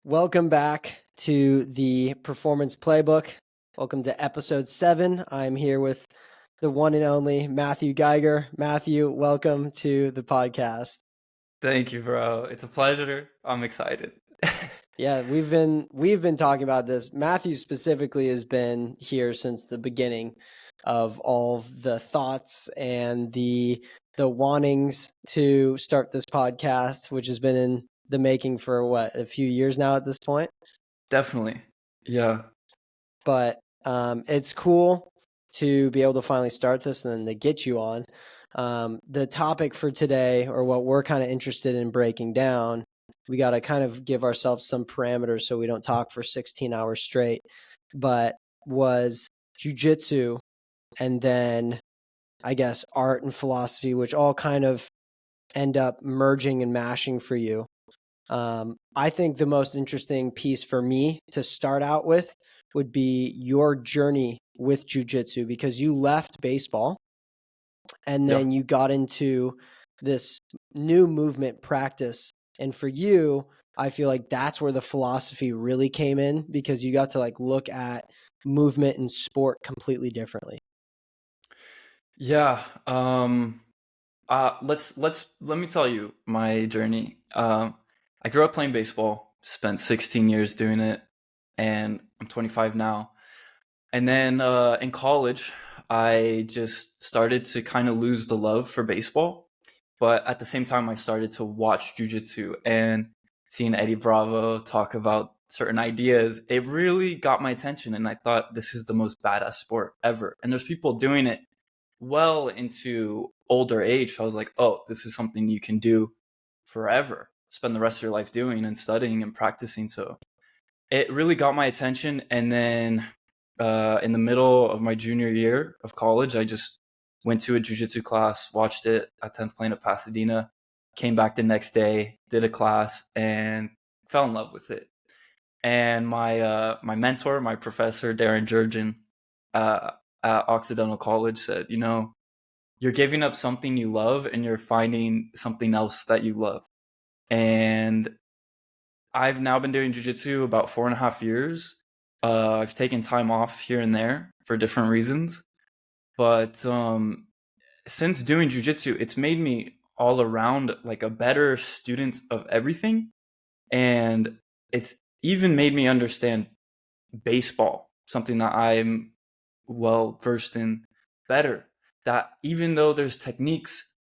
Welcome back to the Performance Playbook. Welcome to episode 7. I'm here with the one and only Matthew Geiger. Matthew, welcome to the podcast. Thank you, bro. It's a pleasure. I'm excited. Yeah, we've been talking about this. Matthew specifically has been here since the beginning of all of the thoughts and the wantings to start this podcast, which has been in the making for a few years now at this point. Definitely. Yeah. But it's cool to be able to finally start this and then to get you on. The topic for today, or what we're kind of interested in breaking down, we got to kind of give ourselves some parameters so we don't talk for 16 hours straight, but was jiu-jitsu and then I guess art and philosophy, which all kind of end up merging and mashing for you. I think the most interesting piece for me to start out with would be your journey with jiu-jitsu, because you left baseball and Yeah. then you got into this new movement practice. And for you, I feel like that's where the philosophy really came in, because you got to like look at movement and sport completely differently. Yeah. Let me tell you my journey. I grew up playing baseball, spent 16 years doing it, and I'm 25 now. And then in college, I just started to kind of lose the love for baseball. But at the same time, I started to watch jujitsu and seeing Eddie Bravo talk about certain ideas. It really got my attention. And I thought, this is the most badass sport ever. And there's people doing it well into older age. So I was like, oh, this is something you can do forever, spend the rest of your life doing and studying and practicing. So it really got my attention. And then in the middle of my junior year of college, I just went to a jiu-jitsu class, watched it at 10th Plane of Pasadena, came back the next day, did a class, and fell in love with it. And my mentor, my professor, Darren Jurgen, uh, at Occidental College said, you're giving up something you love and you're finding something else that you love. And I've now been doing jiu-jitsu about 4.5 years. I've taken time off here and there for different reasons, but since doing jiu-jitsu, it's made me all around like a better student of everything, and it's even made me understand baseball, something that I'm well versed in better. That even though there's techniques,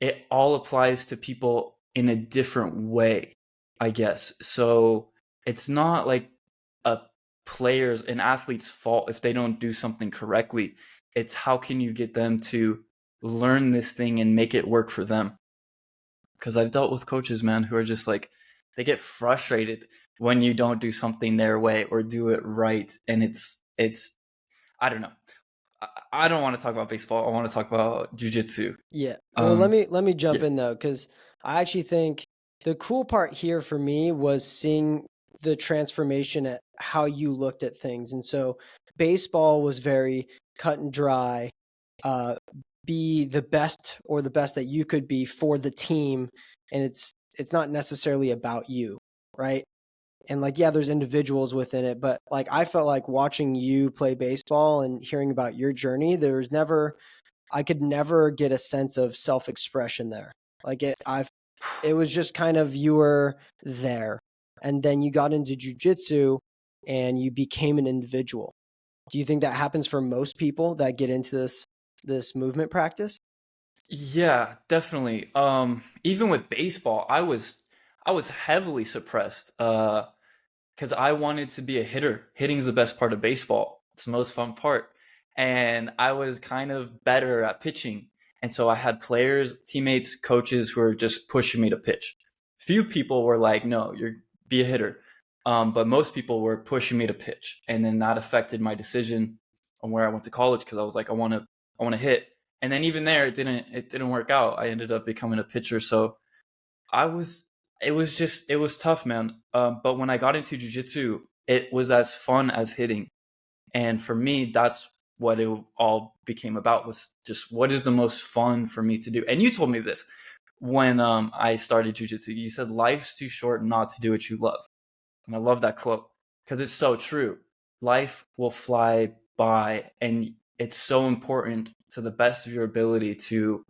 it all applies to people in a different way, I guess. So it's not like a an athlete's fault if they don't do something correctly. It's how can you get them to learn this thing and make it work for them? Because I've dealt with coaches, man, who are just like, they get frustrated when you don't do something their way or do it right. And it's, I don't know. I don't want to talk about baseball. I want to talk about jujitsu. Yeah. Well, let me jump Yeah. in though, because I actually think the cool part here for me was seeing the transformation at how you looked at things. And so baseball was very cut and dry, uh, be the best or the best that you could be for the team. And it's not necessarily about you, right? And like, yeah, there's individuals within it, but like I felt like watching you play baseball and hearing about your journey, I could never get a sense of self-expression there. Like it was just kind of, you were there. And then you got into jujitsu and you became an individual. Do you think that happens for most people that get into this movement practice? Yeah, definitely. Even with baseball, I was heavily suppressed because I wanted to be a hitter. Hitting is the best part of baseball. It's the most fun part. And I was kind of better at pitching. And so I had players, teammates, coaches who were just pushing me to pitch. Few people were like, no, you're be a hitter. But most people were pushing me to pitch. And then that affected my decision on where I went to college because I was like, I want to hit. And then even there it didn't work out. I ended up becoming a pitcher. So I was it was tough, man. But when I got into jujitsu, it was as fun as hitting. And for me, that's what it all became about, was just what is the most fun for me to do. And you told me this when I started jujitsu. You said life's too short not to do what you love. And I love that quote because it's so true. Life will fly by, and it's so important to the best of your ability to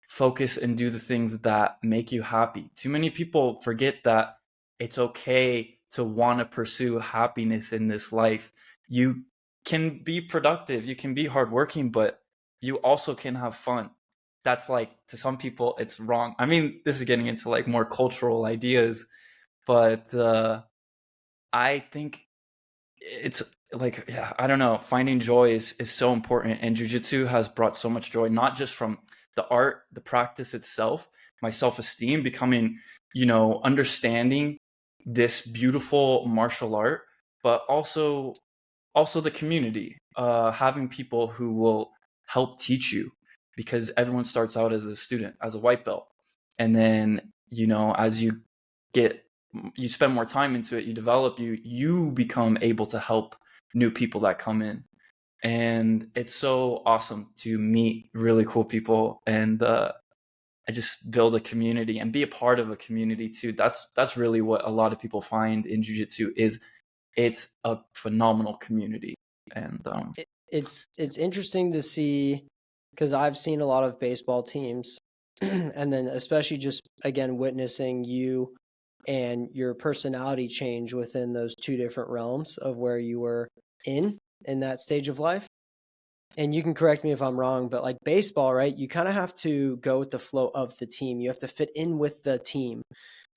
focus and do the things that make you happy. Too many people forget that it's okay to want to pursue happiness in this life. You can be productive, you can be hardworking, but you also can have fun. That's like, to some people, it's wrong. I mean, this is getting into like more cultural ideas, but I think it's like, yeah, I don't know, finding joy is so important, and jiu-jitsu has brought so much joy, not just from the art, the practice itself, my self-esteem becoming, understanding this beautiful martial art, but also the community, having people who will help teach you, because everyone starts out as a student, as a white belt, and then as get you spend more time into it, you develop, you become able to help new people that come in, and it's so awesome to meet really cool people, and I just build a community and be a part of a community too. That's really what a lot of people find in jiu-jitsu is it's a phenomenal community. And It's interesting to see, because I've seen a lot of baseball teams, and then especially just again witnessing you and your personality change within those two different realms of where you were in that stage of life. And you can correct me if I'm wrong, but like baseball, right? You kind of have to go with the flow of the team. You have to fit in with the team.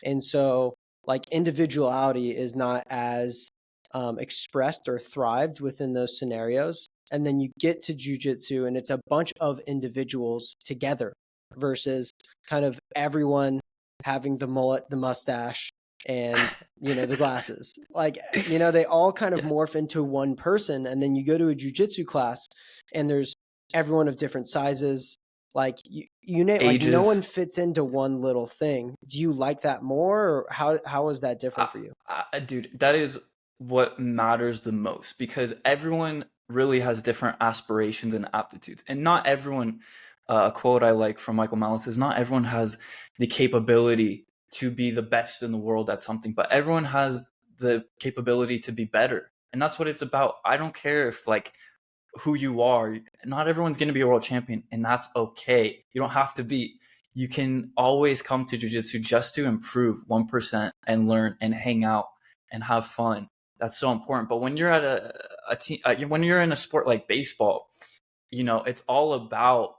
And so, like, individuality is not as expressed or thrived within those scenarios. And then you get to jujitsu, and it's a bunch of individuals together versus kind of everyone having the mullet, the mustache, and the glasses. Like, they all kind of yeah, morph into one person. And then you go to a jujitsu class, and there's everyone of different sizes, like you name, like no one ages. fits into one little thing. Do you like that more, or how is that different for you? Dude, that is what matters the most, because everyone really has different aspirations and aptitudes, and not everyone. A quote I like from Michael Malice is, "Not everyone has the capability to be the best in the world at something, but everyone has the capability to be better." And that's what it's about. I don't care if like who you are. Not everyone's going to be a world champion, and that's okay. You don't have to be. You can always come to jiu-jitsu just to improve 1% and learn and hang out and have fun. That's so important. But when you're at a team, when you're in a sport like baseball, it's all about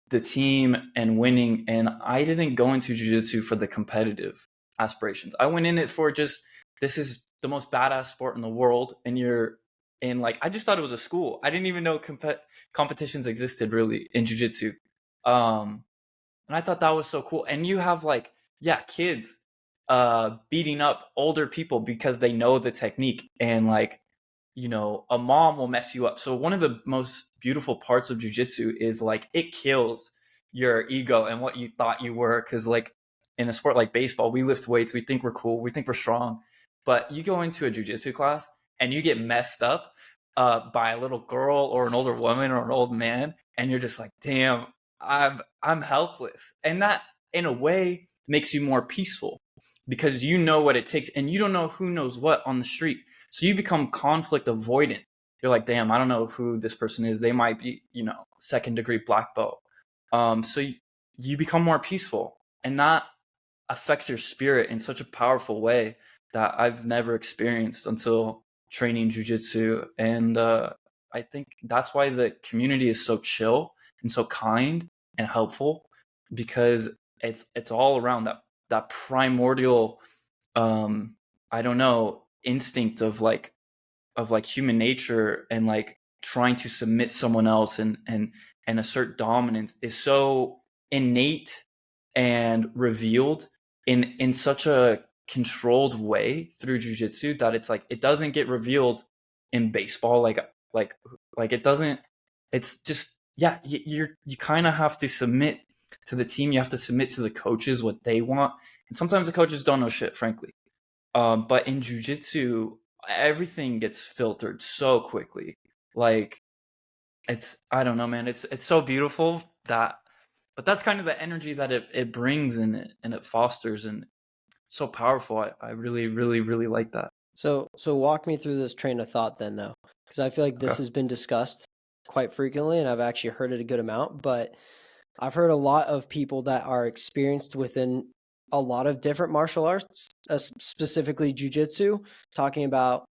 the team and winning. And I didn't go into jiu-jitsu for the competitive aspirations. I went in it for just, this is the most badass sport in the world, and you're in, like, I just thought it was a school. I didn't even know competitions existed really in jiu-jitsu. And I thought that was so cool. And you have like, yeah, kids beating up older people because they know the technique, and like, a mom will mess you up. So one of the most beautiful parts of jujitsu is like, it kills your ego and what you thought you were. Cause like in a sport like baseball, we lift weights, we think we're cool, we think we're strong. But you go into a jujitsu class and you get messed up by a little girl or an older woman or an old man, and you're just like, damn, I'm helpless. And that in a way makes you more peaceful, because you know what it takes, and you don't know who knows what on the street. So you become conflict avoidant. You're like, damn, I don't know who this person is. They might be, second degree black belt. So you become more peaceful, and that affects your spirit in such a powerful way that I've never experienced until training jujitsu. And I think that's why the community is so chill and so kind and helpful, because it's all around that primordial, I don't know, instinct of like human nature, and like trying to submit someone else and assert dominance is so innate and revealed in such a controlled way through jujitsu, that it's like it doesn't get revealed in baseball, like like it doesn't. It's just, yeah, you kind of have to submit to the team, you have to submit to the coaches what they want, and sometimes the coaches don't know shit, frankly. But in jujitsu, everything gets filtered so quickly. Like, I don't know, man. It's so beautiful that, but that's kind of the energy that it brings, and it fosters. And so powerful. I really, really, really like that. So walk me through this train of thought then, though, because I feel like this Okay. has been discussed quite frequently, and I've actually heard it a good amount. But I've heard a lot of people that are experienced within a lot of different martial arts, specifically jujitsu, talking about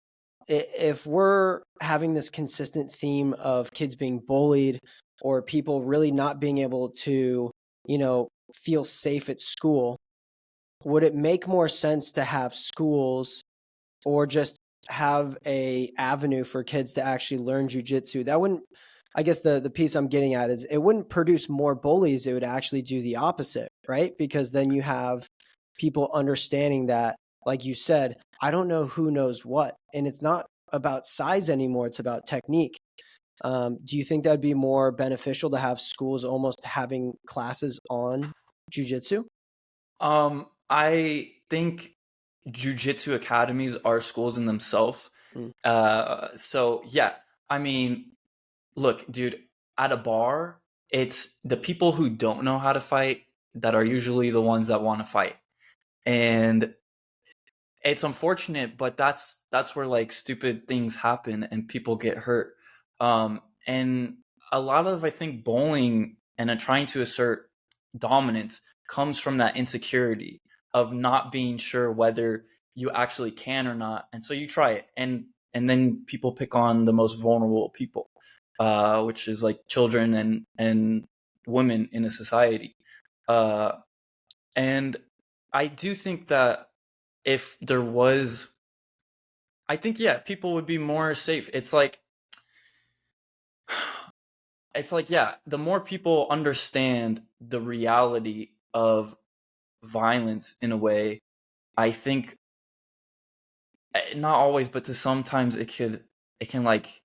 if we're having this consistent theme of kids being bullied or people really not being able to, feel safe at school, would it make more sense to have schools or just have a avenue for kids to actually learn jujitsu? That wouldn't, I guess the piece I'm getting at is it wouldn't produce more bullies. It would actually do the opposite, right? Because then you have people understanding that, like you said, I don't know who knows what. And it's not about size anymore. It's about technique. Do you think that'd be more beneficial to have schools almost having classes on jujitsu? I think jujitsu academies are schools in themselves. Mm. So yeah, I mean, look, dude, at a bar, it's the people who don't know how to fight that are usually the ones that want to fight. And it's unfortunate, but that's where like stupid things happen and people get hurt. And a lot of I think bullying and trying to assert dominance comes from that insecurity of not being sure whether you actually can or not, and so you try it, and then people pick on the most vulnerable people, which is like children and women in a society. Uh, and I do think that if there was, I think, yeah, people would be more safe. It's like, yeah, the more people understand the reality of violence in a way, I think, not always, but to sometimes it can like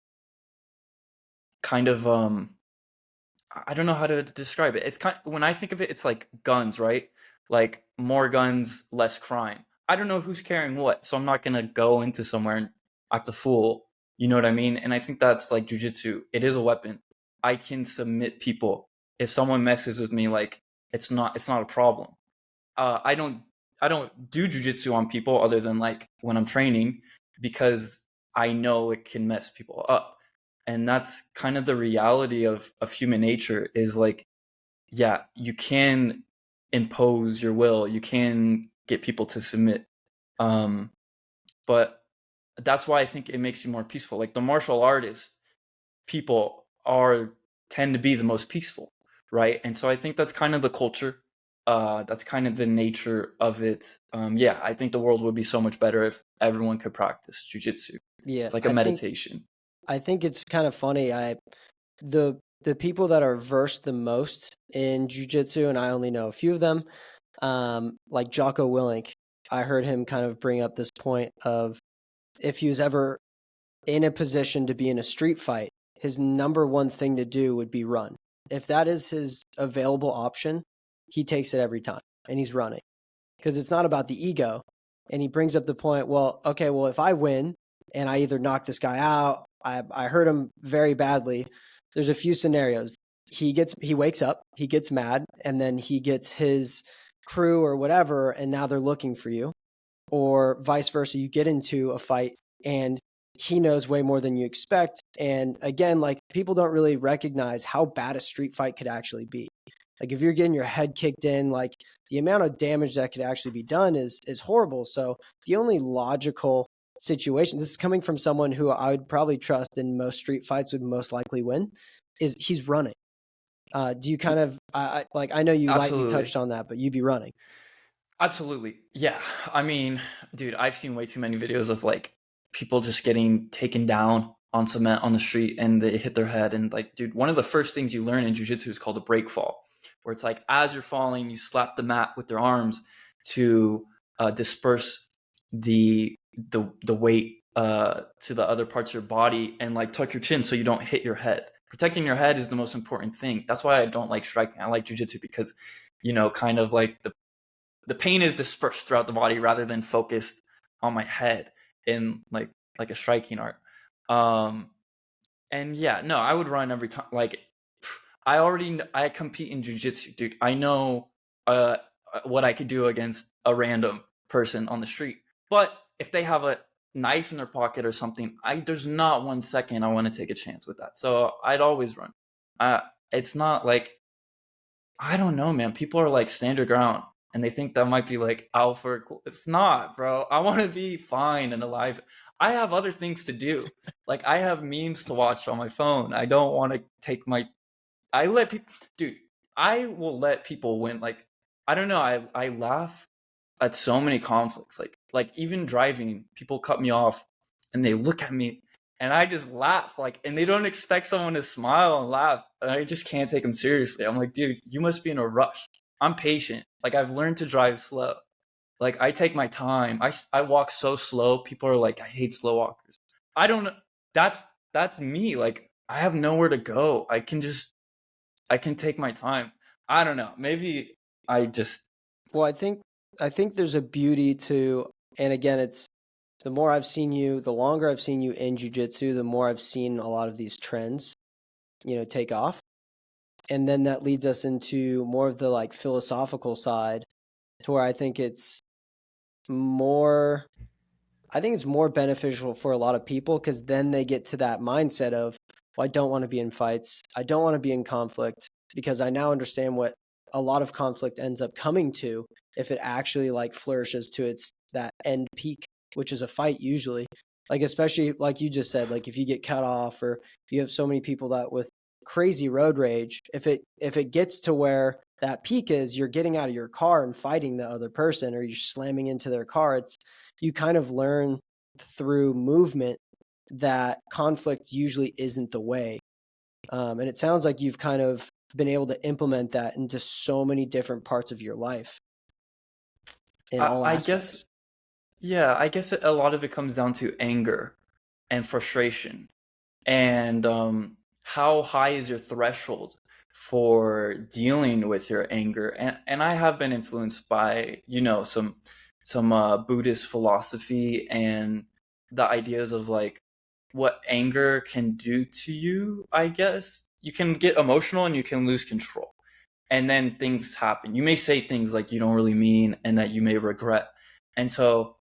kind of I don't know how to describe it. It's kind, when I think of it, it's like guns, right? Like more guns, less crime. I don't know who's carrying what, so I'm not gonna go into somewhere and act a fool. You know what I mean? And I think that's like jujitsu. It is a weapon. I can submit people. If someone messes with me, like it's not a problem. I don't do jujitsu on people other than like when I'm training, because I know it can mess people up. And that's kind of the reality of human nature, is like, yeah, you can impose your will, you can get people to submit. Um, but that's why I think it makes you more peaceful. Like the martial artist people are tend to be the most peaceful, right? And so I think that's kind of the culture. That's kind of the nature of it. Yeah, I think the world would be so much better if everyone could practice jujitsu. Yeah, It's like a meditation. I think it's kind of funny. The people that are versed the most in jujitsu, and I only know a few of them, like Jocko Willink. I heard him kind of bring up this point of if he was ever in a position to be in a street fight, his number one thing to do would be run. If that is his available option, he takes it every time and he's running because it's not about the ego. And he brings up the point, well, okay, well, if I win and I either knock this guy out, I hurt him very badly, there's a few scenarios. He wakes up, he gets mad, and then he gets his crew or whatever, and now they're looking for you. Or vice versa, you get into a fight and he knows way more than you expect. And again, like people don't really recognize how bad a street fight could actually be. Like if you're getting your head kicked in, like the amount of damage that could actually be done is horrible. So the only logical situation, this is coming from someone who I would probably trust in most street fights would most likely win, is he's running. Do you kind of like I know you lightly Absolutely. touched on that, but you'd be running. Absolutely. Yeah. I mean, dude, I've seen way too many videos of like people just getting taken down on cement on the street and they hit their head. And like, dude, one of the first things you learn in jujitsu is called a break fall, where it's like as you're falling, you slap the mat with your arms to disperse the weight to the other parts of your body, and like tuck your chin so you don't hit your head. Protecting your head is the most important thing. That's why I don't like striking. I like jujitsu because, kind of like the pain is dispersed throughout the body rather than focused on my head in like a striking art. Um, and yeah, no, I would run every time. Like I compete in jujitsu, dude. I know what I could do against a random. person on the street. But if they have a knife in their pocket or something, there's not 1 second I want to take a chance with that. So I'd always run. It's not like, I don't know, man. People are like, stand your ground, and they think that might be like alpha or cool. It's not, bro. I want to be fine and alive. I have other things to do. Like, I have memes to watch on my phone. I don't want to take my. I let people, dude. I will let people win. Like, I don't know. I laugh at so many conflicts. Like even driving, people cut me off, and they look at me, and I just laugh. Like, and they don't expect someone to smile and laugh. And I just can't take them seriously. I'm like, dude, you must be in a rush. I'm patient. Like, I've learned to drive slow. Like, I take my time. I walk so slow. People are like, I hate slow walkers. I don't know. That's me. Like, I have nowhere to go. I can take my time. I don't know. Maybe I just. Well, I think there's a beauty to, and again, it's the more I've seen you, the longer I've seen you in jiu-jitsu, the more I've seen a lot of these trends, take off. And then that leads us into more of the like philosophical side, to where I think it's more beneficial for a lot of people, because then they get to that mindset of, well, I don't want to be in fights. I don't want to be in conflict, because I now understand what a lot of conflict ends up coming to if it actually like flourishes to its that end peak, which is a fight usually. Like, especially like you just said, like if you get cut off, or if you have so many people that with crazy road rage, if it gets to where that peak is, you're getting out of your car and fighting the other person, or you're slamming into their car, you kind of learn through movement that conflict usually isn't the way. And it sounds like you've kind of been able to implement that into so many different parts of your life in all aspects. I guess a lot of it comes down to anger and frustration, and how high is your threshold for dealing with your anger. And I have been influenced by some Buddhist philosophy and the ideas of like what anger can do to you. I guess you can get emotional and you can lose control, and then things happen. You may say things like you don't really mean and that you may regret. And so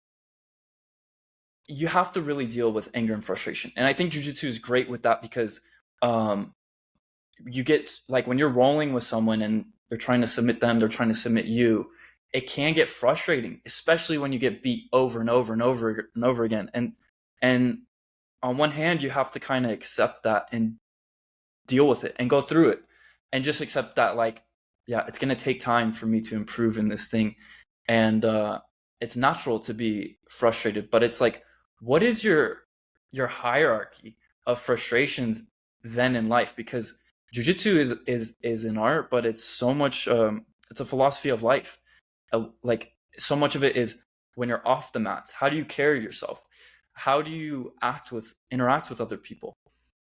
you have to really deal with anger and frustration. And I think jiu-jitsu is great with that, because you get, like, when you're rolling with someone and they're trying to submit them, they're trying to submit you, it can get frustrating, especially when you get beat over and over and over and over again. And on one hand, you have to kind of accept that and deal with it and go through it, and just accept that, like, yeah, it's going to take time for me to improve in this thing. And it's natural to be frustrated, but it's like, what is your hierarchy of frustrations then in life? Because jiu-jitsu is an art, but it's so much it's a philosophy of life. Like, so much of it is when you're off the mats, how do you carry yourself? How do you interact with other people?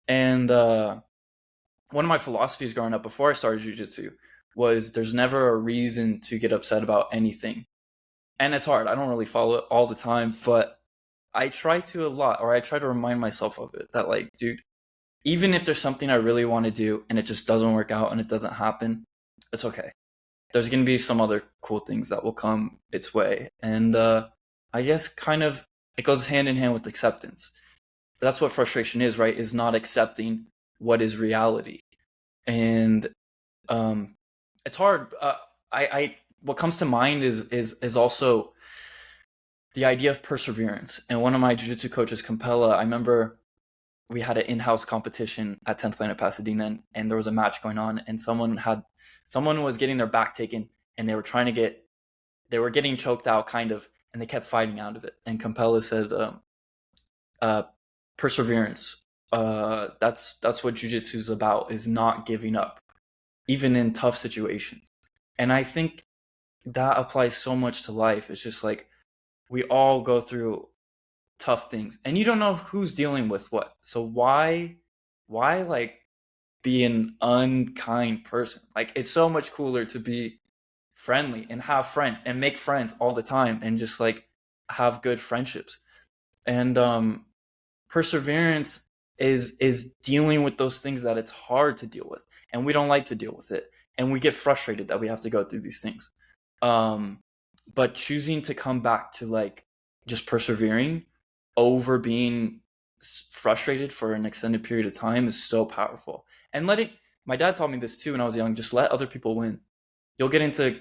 And one of my philosophies growing up before I started jiu-jitsu was there's never a reason to get upset about anything. And it's hard. I don't really follow it all the time, but I try to a lot, or I try to remind myself of it, that like, dude, even if there's something I really want to do and it just doesn't work out and it doesn't happen, it's okay. There's going to be some other cool things that will come its way. And I guess kind of it goes hand in hand with acceptance. That's what frustration is, right? Is not accepting what is reality. And it's hard. I what comes to mind is also the idea of perseverance. And one of my jiu-jitsu coaches, Campella, I remember we had an in-house competition at 10th Planet Pasadena, and there was a match going on, and someone was getting their back taken, and they were getting choked out, kind of, and they kept fighting out of it. And Campella said, perseverance. That's what jiu-jitsu is about, is not giving up, even in tough situations. And I think that applies so much to life. It's just like, we all go through tough things, and you don't know who's dealing with what. So why like be an unkind person? Like, it's so much cooler to be friendly and have friends and make friends all the time and just like have good friendships. And perseverance is dealing with those things that it's hard to deal with, and we don't like to deal with it, and we get frustrated that we have to go through these things. but choosing to come back to like just persevering over being frustrated for an extended period of time is so powerful. And letting my dad taught me this too when I was young, just let other people win. You'll get into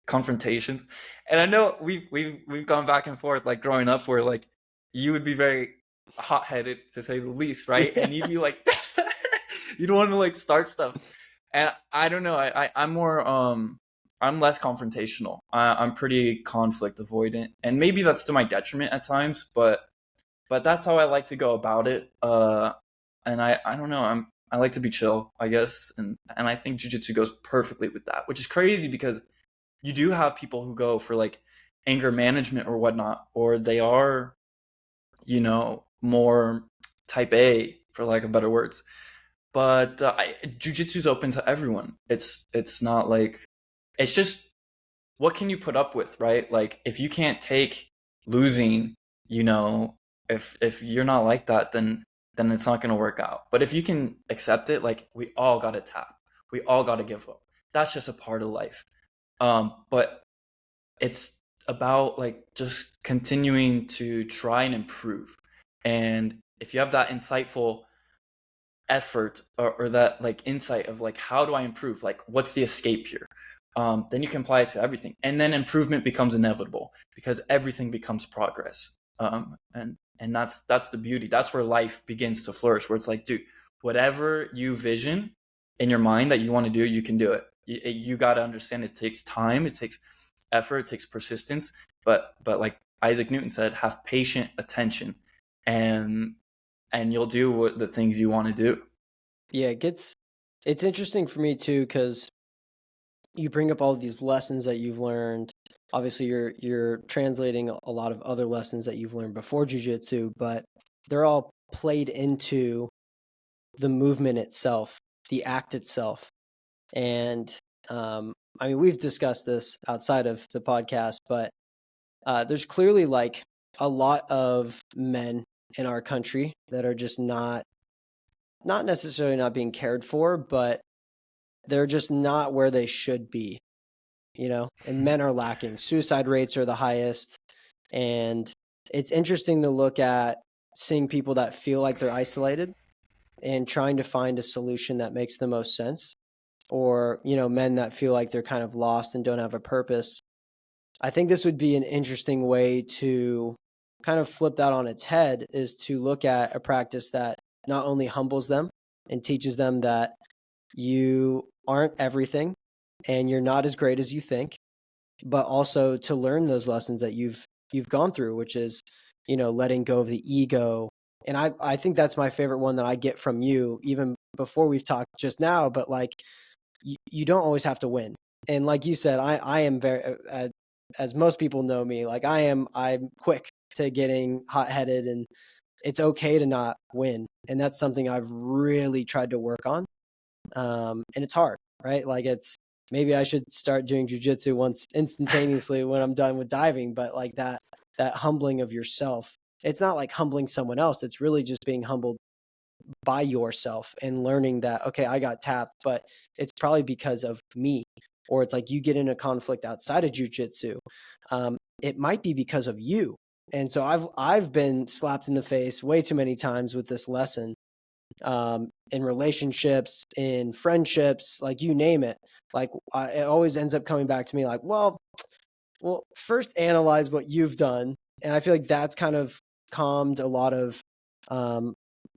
confrontations. And I know we've gone back and forth like growing up where like you would be very hot-headed to say the least, right? Yeah. And you'd be like you'd want to like start stuff. And I don't know, I'm more I'm less confrontational. I'm pretty conflict avoidant, and maybe that's to my detriment at times, but that's how I like to go about it. And I don't know, I like to be chill, I guess, and I think jujitsu goes perfectly with that, which is crazy because you do have people who go for like anger management or whatnot, or they are, more type A for lack of better words. But jujitsu is open to everyone. It's not like it's just what can you put up with, right? Like if you can't take losing, you know, if you're not like that, then it's not going to work out. But if you can accept it, like we all got to tap, we all got to give up. That's just a part of life. But it's about like just continuing to try and improve. And if you have that insightful effort or that like insight of like how do I improve, like what's the escape here, then you can apply it to everything, and then improvement becomes inevitable because everything becomes progress. And that's the beauty. That's where life begins to flourish, where it's like, dude, whatever you vision in your mind that you want to do, you can do it. You got to understand it takes time, it takes effort, it takes persistence, but like Isaac Newton said, have patient attention, and you'll do what the things you want to do. Yeah, it's interesting for me too, because you bring up all of these lessons that you've learned. Obviously, you're translating a lot of other lessons that you've learned before jiu-jitsu, but they're all played into the movement itself, the act itself. And I mean, we've discussed this outside of the podcast, but there's clearly like a lot of men in our country that are just not necessarily not being cared for, but they're just not where they should be, and men are lacking. Suicide rates are the highest. And it's interesting to look at seeing people that feel like they're isolated and trying to find a solution that makes the most sense. Or, men that feel like they're kind of lost and don't have a purpose. I think this would be an interesting way to kind of flip that on its head, is to look at a practice that not only humbles them and teaches them that you aren't everything and you're not as great as you think, but also to learn those lessons that you've gone through, which is, letting go of the ego. And I think that's my favorite one that I get from you, even before we've talked just now, but like, you don't always have to win. And like you said, I am very, as most people know me, like I'm quick to getting hot headed, and it's okay to not win. And that's something I've really tried to work on. And it's hard, right? Like maybe I should start doing jujitsu once instantaneously when I'm done with diving, but like that humbling of yourself, it's not like humbling someone else. It's really just being humbled by yourself and learning that, okay, I got tapped, but it's probably because of me. Or it's like you get in a conflict outside of jujitsu. It might be because of you. And so I've been slapped in the face way too many times with this lesson, in relationships, in friendships, like you name it. Like it always ends up coming back to me like, well, first analyze what you've done. And I feel like that's kind of calmed a lot of,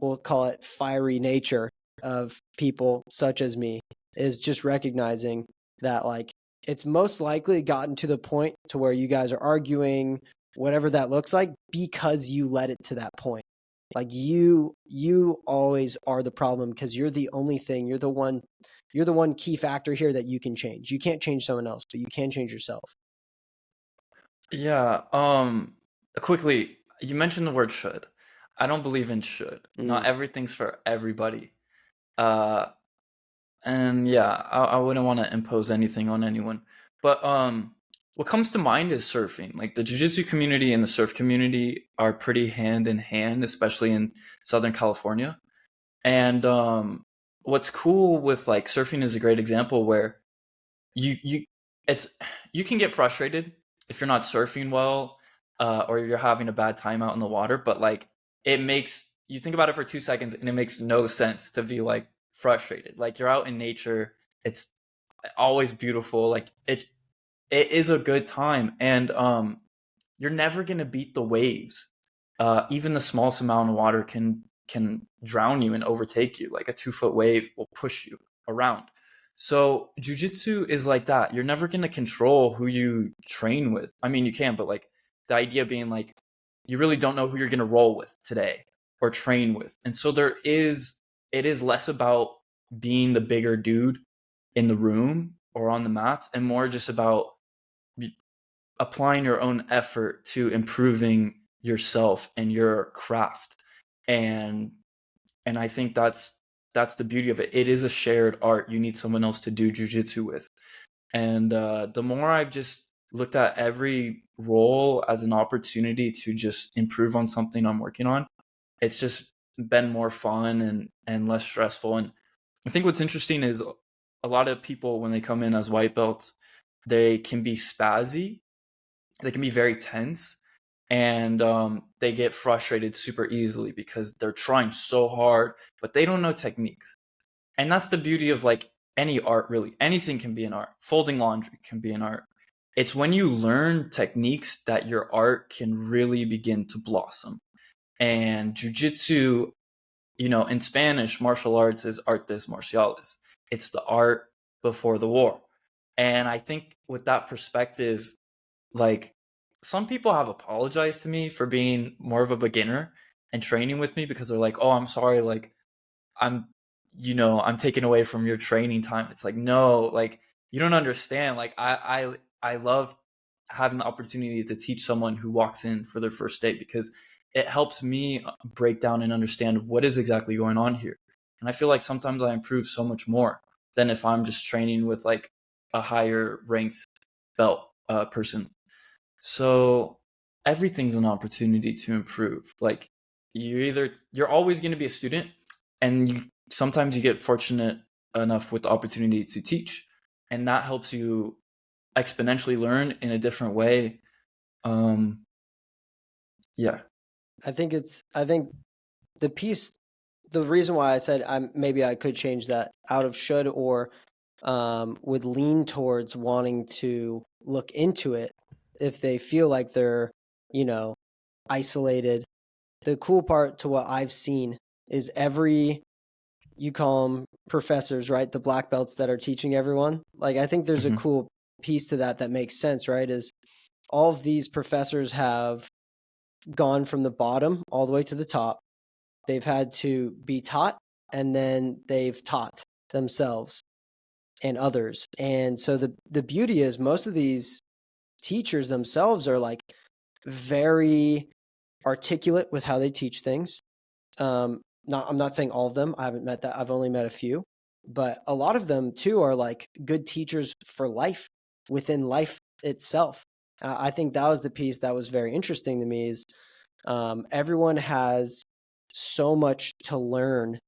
we'll call it fiery nature of people such as me, is just recognizing that like it's most likely gotten to the point to where you guys are arguing, whatever that looks like, because you led it to that point. Like you always are the problem because you're the only thing, you're the one key factor here that you can change. You can't change someone else, but you can change yourself. Yeah. Quickly, you mentioned the word should. I don't believe in should. Not Mm. everything's for everybody. Uh, and yeah, I wouldn't want to impose anything on anyone. But what comes to mind is surfing. Like the jiu-jitsu community and the surf community are pretty hand in hand, especially in Southern California. And what's cool with like surfing is a great example where you it's you can get frustrated if you're not surfing well, or you're having a bad time out in the water, but like it makes you think about it for 2 seconds and it makes no sense to be like frustrated. Like you're out in nature, it's always beautiful. Like it is a good time, and you're never gonna beat the waves. Even the smallest amount of water can drown you and overtake you. Like a 2 foot wave will push you around. So jujitsu is like that. You're never gonna control who you train with. I mean, you can, but like the idea being like you really don't know who you're gonna roll with today or train with. And so it is less about being the bigger dude in the room or on the mats and more just about applying your own effort to improving yourself and your craft. And and I think that's the beauty of it. It is a shared art. You need someone else to do jujitsu with. And the more I've just looked at every role as an opportunity to just improve on something I'm working on, it's just been more fun and less stressful. And I think what's interesting is a lot of people, when they come in as white belts, they can be spazzy, they can be very tense, and they get frustrated super easily because they're trying so hard, but they don't know techniques. And that's the beauty of like any art, really. Anything can be an art. Folding laundry can be an art. It's when you learn techniques that your art can really begin to blossom. And jujitsu, in Spanish, martial arts is artes marciales. It's the art before the war. And I think with that perspective, like some people have apologized to me for being more of a beginner and training with me because they're like, "Oh, I'm sorry, like I'm I'm taking away from your training time." It's like, "No, like you don't understand. Like I love having the opportunity to teach someone who walks in for their first day because it helps me break down and understand what is exactly going on here." And I feel like sometimes I improve so much more than if I'm just training with like a higher ranked belt person. So everything's an opportunity to improve. Like you're always going to be a student, and sometimes you get fortunate enough with the opportunity to teach, and that helps you exponentially learn in a different way. Um, yeah. I think the piece, the reason why I said maybe I could change that out of should or would lean towards wanting to look into it if they feel like they're, you know, isolated. The cool part to what I've seen is you call them professors, right? The black belts that are teaching everyone. Like, I think there's a Hmm. cool piece to that makes sense, right? Is all of these professors have gone from the bottom all the way to the top. They've had to be taught, and then they've taught themselves and others. And so the beauty is most of these teachers themselves are like very articulate with how they teach things. I'm not saying all of them. I haven't met that. I've only met a few, but a lot of them too are like good teachers for life within life itself. I think that was the piece that was very interesting to me is everyone has so much to learn,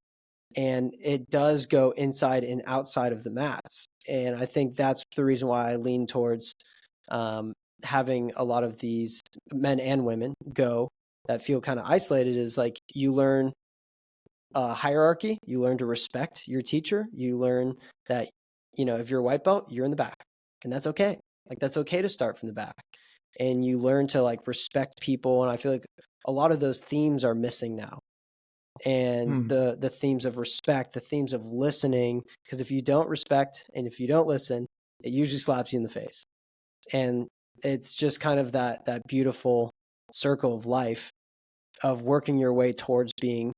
and it does go inside and outside of the mats. And I think that's the reason why I lean towards um, having a lot of these men and women go that feel kind of isolated is like you learn hierarchy, you learn to respect your teacher, you learn that, if you're a white belt, you're in the back, and that's okay. Like, that's okay to start from the back. And you learn to like respect people. And I feel like a lot of those themes are missing now. And Hmm. the themes of respect, the themes of listening, because if you don't respect and if you don't listen, it usually slaps you in the face. And it's just kind of that beautiful circle of life of working your way towards being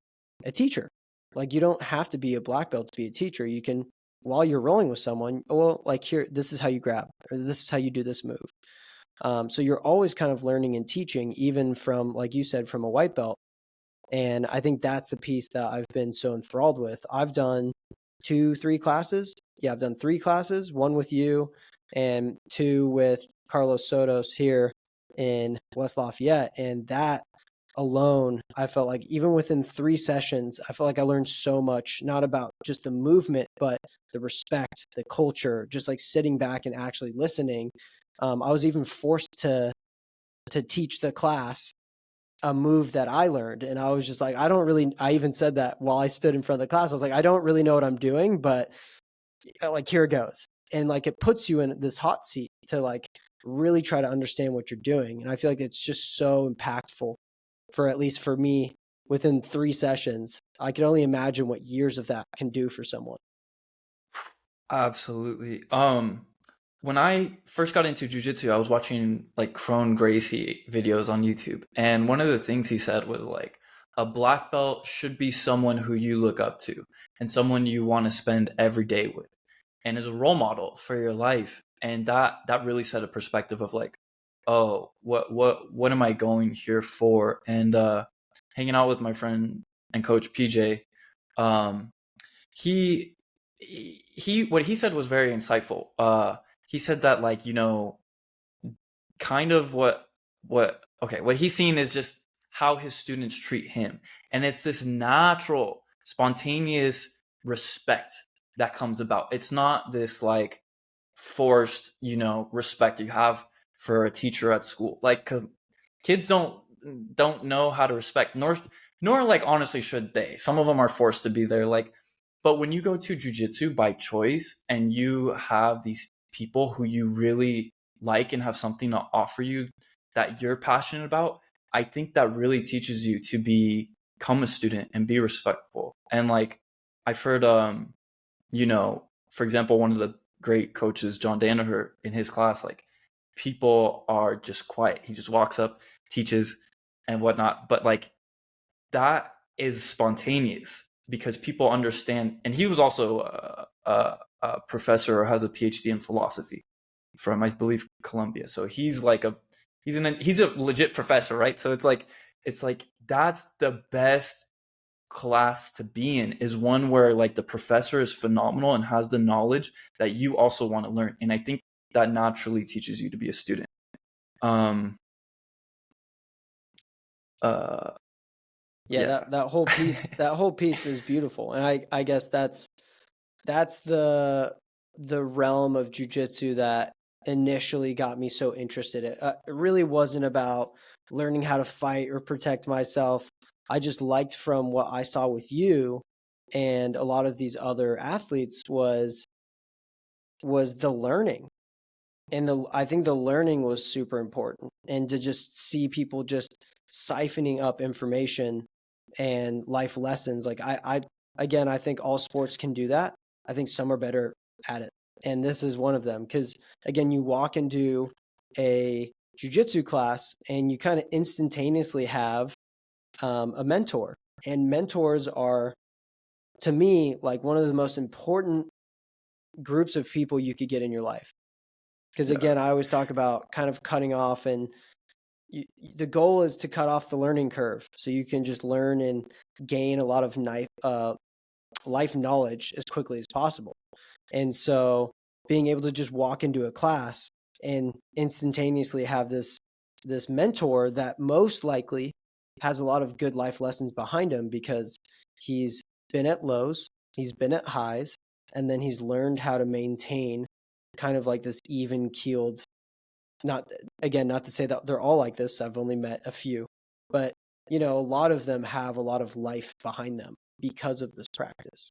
a teacher. Like, you don't have to be a black belt to be a teacher. You can, while you're rolling with someone, well, like, here, this is how you grab, or this is how you do this move. So you're always kind of learning and teaching, even from, like you said, from a white belt. And I think that's the piece that I've been so enthralled with. I've done 3 classes. Yeah, I've done 3 classes, one with you and 2 with Carlos Sotos here in West Lafayette. And that alone, I felt like even within 3 sessions, I felt like I learned so much, not about just the movement, but the respect, the culture, just like sitting back and actually listening. I was even forced to teach the class a move that I learned. And I was just like, I even said that while I stood in front of the class. I was like, I don't really know what I'm doing, but like, here it goes. And like, it puts you in this hot seat to like really try to understand what you're doing. And I feel like it's just so impactful for, at least for me, within 3 sessions. I can only imagine what years of that can do for someone. Absolutely. When I first got into jujitsu, I was watching like Crone Gracie videos on YouTube, and one of the things he said was like, a black belt should be someone who you look up to and someone you want to spend every day with, and is a role model for your life. And that really set a perspective of like, oh, what am I going here for? And hanging out with my friend and coach PJ, um, he he what he said was very insightful. He said that, like, kind of what he's seen is just how his students treat him, and it's this natural, spontaneous respect that comes about. It's not this like forced, respect you have for a teacher at school. Like, kids don't know how to respect, nor like honestly should they. Some of them are forced to be there. Like, but when you go to jujitsu by choice and you have these people who you really like and have something to offer you that you're passionate about, I think that really teaches you to become a student and be respectful. And like, I've heard, for example, one of the great coaches, John Danaher, in his class, like, people are just quiet. He just walks up, teaches, and whatnot. But like, that is spontaneous because people understand. And he was also a professor, or has a PhD in philosophy from, I believe, Columbia. So he's like he's a legit professor, right? So it's like that's the best class to be in, is one where like the professor is phenomenal and has the knowledge that you also want to learn. And I think that naturally teaches you to be a student. um uh Yeah, yeah. that whole piece is beautiful. And I guess that's the realm of jujitsu that initially got me so interested. It really wasn't about learning how to fight or protect myself. I just liked, from what I saw with you and a lot of these other athletes, was the learning. And I think the learning was super important, and to just see people just siphoning up information and life lessons. Like, again, I think all sports can do that. I think some are better at it, and this is one of them. Because again, you walk into a jujitsu class and you kind of instantaneously have a mentor, and mentors are, to me, like one of the most important groups of people you could get in your life. Because Yeah. again, I always talk about kind of cutting off, and the goal is to cut off the learning curve so you can just learn and gain a lot of life knowledge as quickly as possible. And so being able to just walk into a class and instantaneously have this mentor that most likely has a lot of good life lessons behind him, because he's been at lows, he's been at highs, and then he's learned how to maintain kind of like this even keeled, not not to say that they're all like this. I've only met a few, but a lot of them have a lot of life behind them because of this practice.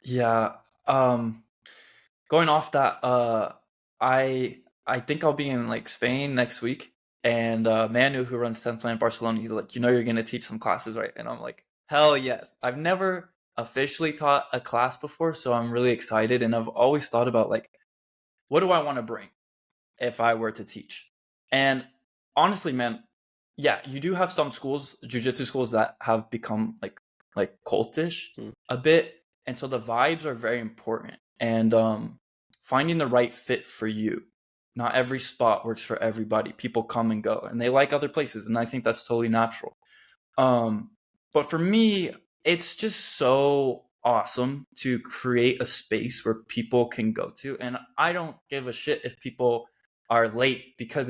Yeah. Going off that, I think I'll be in like Spain next week, and Manu, who runs 10th Planet Barcelona, he's like, you're gonna teach some classes, right? And I'm like, hell yes. I've never officially taught a class before, so I'm really excited. And I've always thought about like, what do I want to bring if I were to teach? And honestly, man, yeah, you do have some schools, jujitsu schools, that have become like cultish a bit, and so the vibes are very important. And finding the right fit for you. Not every spot works for everybody. People come and go, and they like other places, and I think that's totally natural. But for me, it's just so awesome to create a space where people can go to, and I don't give a shit if people are late, because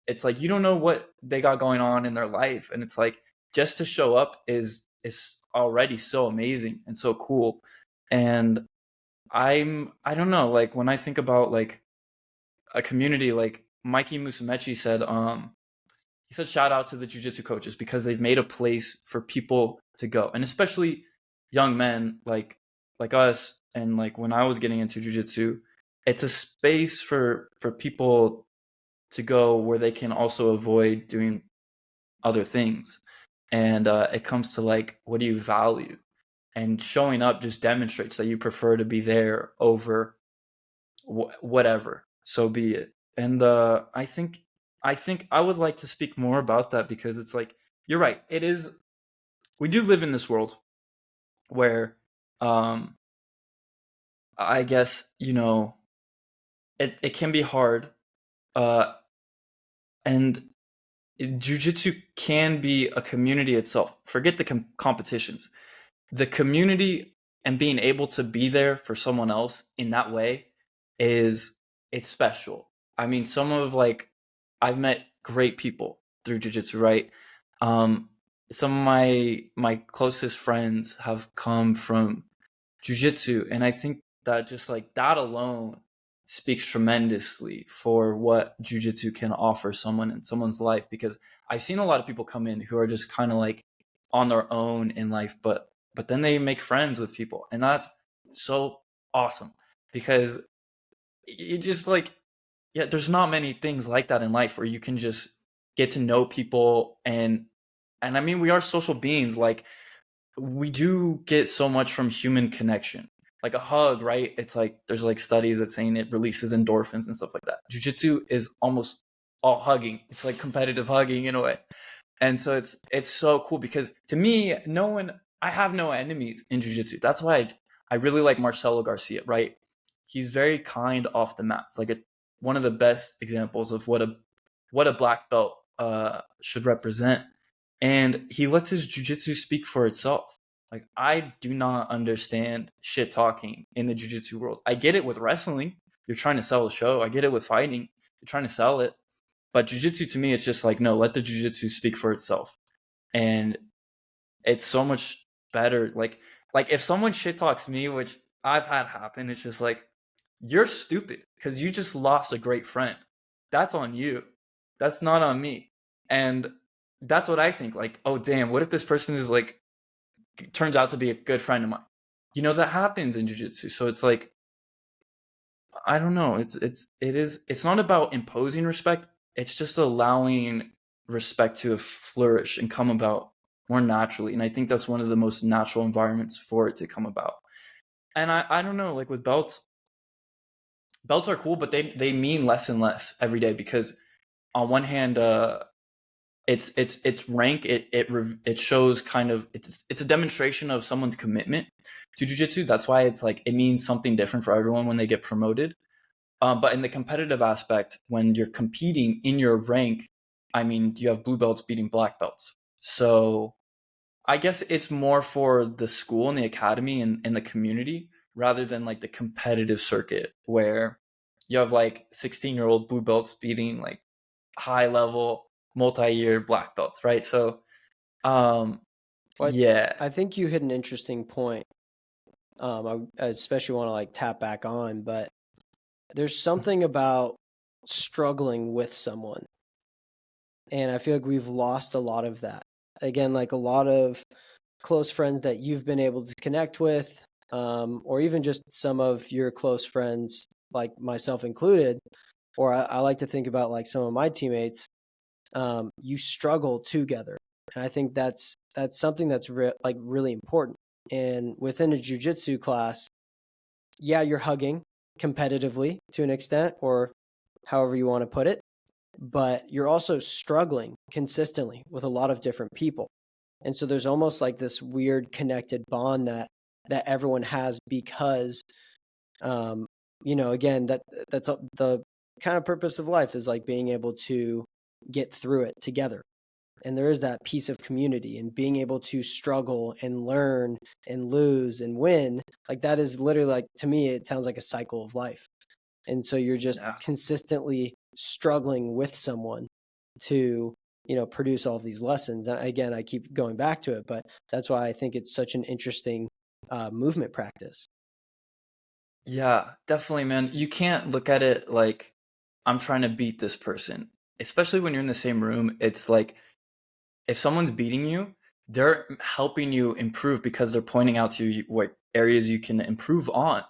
it's like, you don't know what they got going on in their life, and it's like, just to show up is already so amazing and so cool. And I don't know, like, when I think about like a community. Like Mikey Musumeci said, he said shout out to the jiu-jitsu coaches because they've made a place for people to go, and especially young men like us. And like when I was getting into jiu-jitsu, it's a space for people to go where they can also avoid doing other things. And it comes to like, what do you value? And showing up just demonstrates that you prefer to be there over whatever. So be it. And I think I would like to speak more about that because it's like you're right. It is. We do live in this world where, um, I guess it can be hard, uh, and jujitsu can be a community itself. Forget the competitions. The community and being able to be there for someone else in that way is it's special. I mean, some of like I've met great people through jiu-jitsu, right? Um, some of my closest friends have come from jiu-jitsu, and I think that just like that alone speaks tremendously for what jiu-jitsu can offer someone in someone's life, because I've seen a lot of people come in who are just kind of like on their own in life, but then they make friends with people, and that's so awesome because it just like, yeah, there's not many things like that in life where you can just get to know people. And I mean, we are social beings. Like we do get so much from human connection, like a hug, right? It's like there's like studies that saying it releases endorphins and stuff like that. Jiu-jitsu is almost all hugging. It's like competitive hugging in a way. And so it's so cool because to me, no one, I have no enemies in jiu-jitsu. That's why I really like Marcelo Garcia, right? He's very kind off the mat. It's like one of the best examples of what a black belt should represent. And he lets his jiu-jitsu speak for itself. Like I do not understand shit talking in the jiu-jitsu world. I get it with wrestling. You're trying to sell a show. I get it with fighting. You're trying to sell it. But jiu-jitsu to me, it's just like, no, let the jiu-jitsu speak for itself. And it's so much better. Like if someone shit talks me, which I've had happen, it's just like, you're stupid because you just lost a great friend. That's on you. That's not on me. And that's what I think. Like, oh damn, what if this person is like turns out to be a good friend of mine? That happens in jiu-jitsu. So it's like, I don't know. It's not about imposing respect. It's just allowing respect to flourish and come about more naturally. And I think that's one of the most natural environments for it to come about. And I don't know, like with belts are cool, but they mean less and less every day because on one hand, it's rank. It shows kind of it's a demonstration of someone's commitment to jiu-jitsu. That's why it's like it means something different for everyone when they get promoted. But in the competitive aspect, when you're competing in your rank, I mean, you have blue belts beating black belts. So I guess it's more for the school and the academy and the community rather than like the competitive circuit where you have like 16-year-old blue belts beating like high level multi-year black belts, right? So, But yeah. I think you hit an interesting point. I especially want to like tap back on, but there's something about struggling with someone. And I feel like we've lost a lot of that. Again, like a lot of close friends that you've been able to connect with, or even just some of your close friends, like myself included, or I like to think about like some of my teammates, you struggle together. And I think that's something that's like really important. And within a jiu-jitsu class, yeah, you're hugging competitively to an extent, or however you want to put it, but you're also struggling consistently with a lot of different people. And so there's almost like this weird connected bond that everyone has because again, that's the kind of purpose of life is like being able to get through it together. And there is that piece of community and being able to struggle and learn and lose and win. Like that is literally like, to me, it sounds like a cycle of life. And so you're just Yeah. consistently struggling with someone to, produce all of these lessons. And again, I keep going back to it, but that's why I think it's such an interesting movement practice. Yeah, definitely, man. You can't look at it like I'm trying to beat this person. Especially when you're in the same room, it's like if someone's beating you, they're helping you improve because they're pointing out to you what areas you can improve on.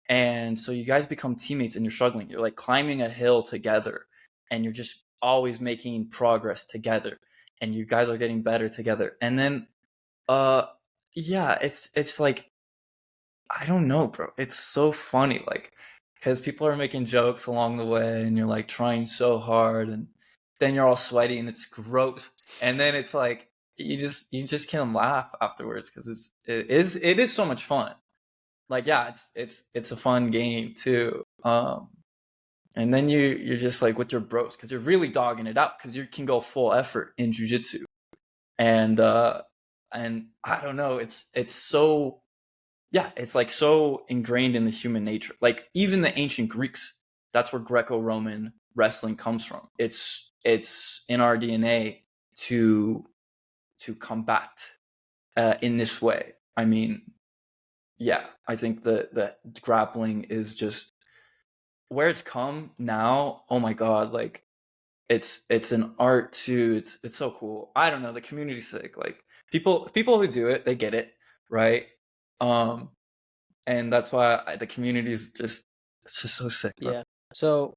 And so you guys become teammates and you're struggling. You're like climbing a hill together and you're just always making progress together and you guys are getting better together. And then uh yeah, it's like I don't know, bro. It's so funny like cuz people are making jokes along the way and you're like trying so hard and then you're all sweaty and it's gross. And then it's like you just can't laugh afterwards cuz it is so much fun. Like yeah, it's a fun game too. And then you're just like with your bros because you're really dogging it out because you can go full effort in jujitsu. And I don't know, it's so yeah, it's like so ingrained in the human nature. Like even the ancient Greeks, that's where Greco-Roman wrestling comes from. It's in our DNA to combat in this way. I mean, yeah, I think the grappling is just where it's come now. Oh my god, like it's an art too. It's so cool. I don't know, the community's sick. Like people who do it, they get it, right? Um and that's why the community is just it's just so sick, bro. Yeah. So,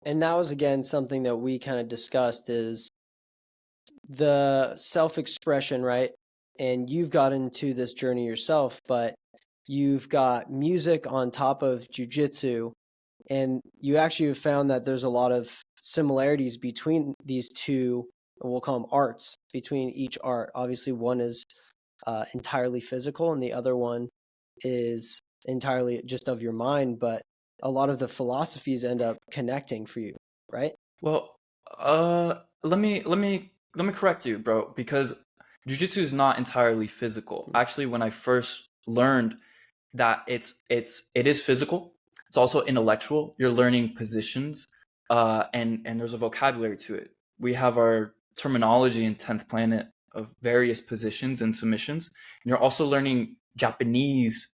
and that was again something that we kind of discussed is the self-expression, right? And you've got into this journey yourself, but you've got music on top of jujitsu, and you actually have found that there's a lot of similarities between these two, we'll call them arts, between each art. Obviously, one is entirely physical, and the other one is entirely just of your mind, but a lot of the philosophies end up connecting for you, right? Well, let me correct you, bro, because jujitsu is not entirely physical. Actually, when I first learned that it is physical, it's also intellectual. You're learning positions, and there's a vocabulary to it. We have our terminology in 10th Planet of various positions and submissions. And you're also learning Japanese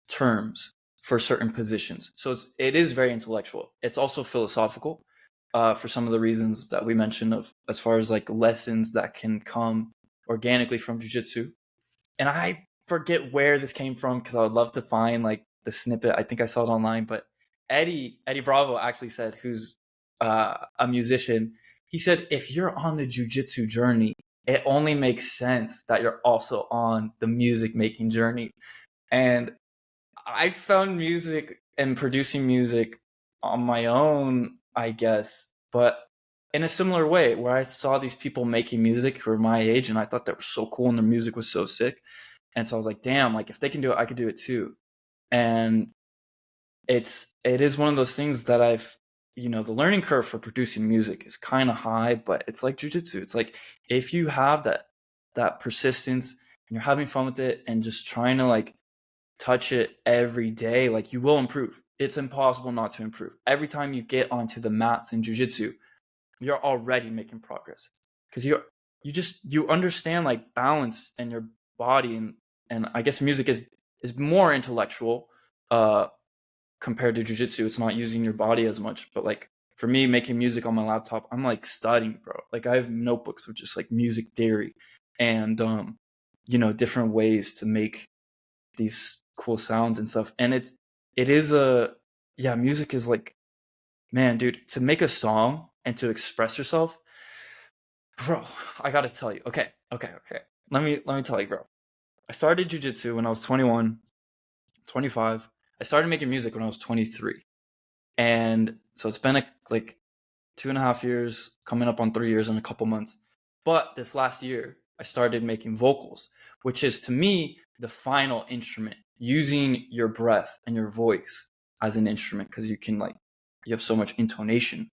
terms for certain positions. So it is very intellectual. It's also philosophical for some of the reasons that we mentioned of as far as like lessons that can come organically from jujitsu. And I forget where this came from because I would love to find like the snippet. I think I saw it online, but Eddie Bravo actually said, who's a musician, he said if you're on the jujitsu journey, it only makes sense that you're also on the music making journey. And I found music and producing music on my own, I guess, but in a similar way where I saw these people making music who were my age and I thought they were so cool and their music was so sick. And so I was like, damn, like if they can do it, I could do it too. And it is one of those things that the learning curve for producing music is kind of high, but it's like jujitsu. It's like if you have that persistence and you're having fun with it and just trying to like touch it every day, like you will improve. It's impossible not to improve. Every time you get onto the mats in jujitsu, you're already making progress because you understand like balance and your body, and I guess music is more intellectual compared to jujitsu. It's not using your body as much, but like for me making music on my laptop, I'm like studying, bro. Like I have notebooks of just like music theory and different ways to make these cool sounds and stuff. And it is a yeah, music is like, man, dude, to make a song and to express yourself, bro, I gotta tell you. Okay. Let me tell you, bro. I started jujitsu when I was 21, 25. I started making music when I was 23. And so it's been like 2.5 years, coming up on 3 years in a couple months. But this last year, I started making vocals, which is to me the final instrument, using your breath and your voice as an instrument because you have so much intonation.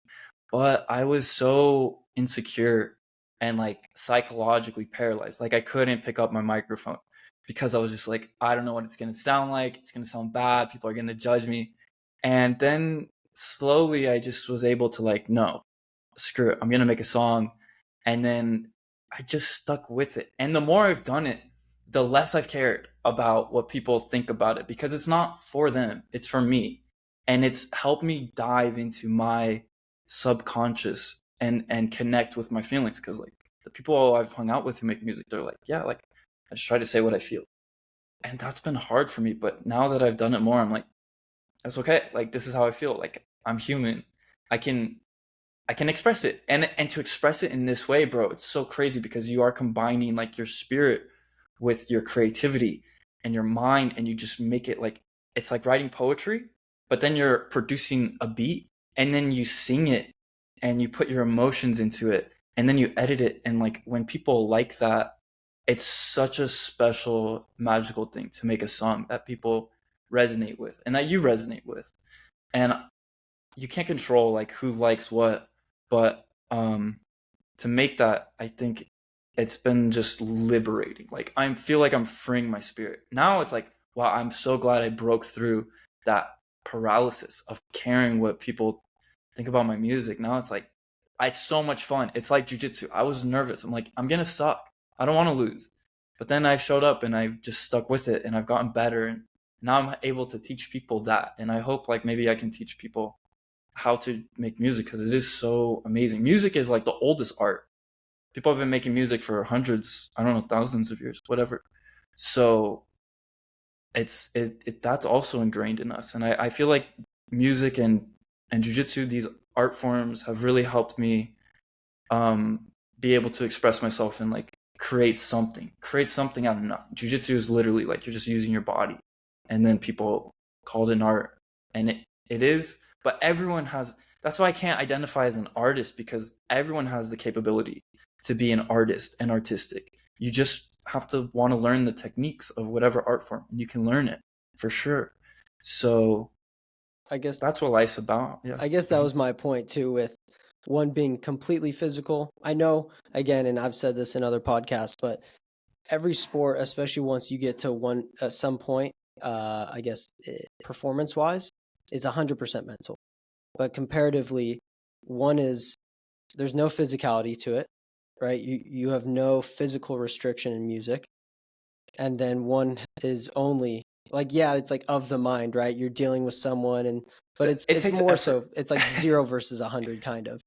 But I was so insecure and like psychologically paralyzed. Like I couldn't pick up my microphone because I was just like, I don't know what it's going to sound like. It's going to sound bad. People are going to judge me. And then slowly I just was able to like, no, screw it. I'm going to make a song. And then I just stuck with it. And the more I've done it, the less I've cared about what people think about it because it's not for them. It's for me. And it's helped me dive into my subconscious and connect with my feelings. Because like the people I've hung out with who make music, they're like, yeah, like I just try to say what I feel. And that's been hard for me. But now that I've done it more, I'm like, that's okay. Like this is how I feel. Like I'm human. I can express it. And to express it in this way, bro, it's so crazy because you are combining like your spirit with your creativity and your mind, and you just make it like it's like writing poetry, but then you're producing a beat and then you sing it and you put your emotions into it and then you edit it. And like when people like that, it's such a special, magical thing to make a song that people resonate with and that you resonate with. And you can't control like who likes what, but to make that, I think it's been just liberating. Like I feel like I'm freeing my spirit. Now it's like, wow, I'm so glad I broke through that paralysis of caring what people think about my music. Now it's like, it's so much fun. It's like jujitsu. I was nervous. I'm like, I'm gonna suck. I don't want to lose. But then I've showed up and I've just stuck with it and I've gotten better. And now I'm able to teach people that. And I hope like maybe I can teach people how to make music because it is so amazing. Music is like the oldest art. People have been making music for hundreds, I don't know, thousands of years, whatever. So it's that's also ingrained in us. And I feel like music and jiu-jitsu, these art forms have really helped me be able to express myself and like create something out of nothing. Jiu-jitsu is literally like you're just using your body, and then people called it art, and it is. But everyone has. That's why I can't identify as an artist, because everyone has the capability to be an artist and artistic. You just have to want to learn the techniques of whatever art form, and you can learn it for sure. So I guess that's what life's about. Yeah. I guess that was my point too, with one being completely physical. I know, again, and I've said this in other podcasts, but every sport, especially once you get to one at some point, I guess performance wise, is 100% mental. But comparatively, one is there's no physicality to it, right? You have no physical restriction in music, and then one is only like, yeah, it's like of the mind, right? You're dealing with someone, but It it's takes more effort. so it's like 0 versus 100 kind of.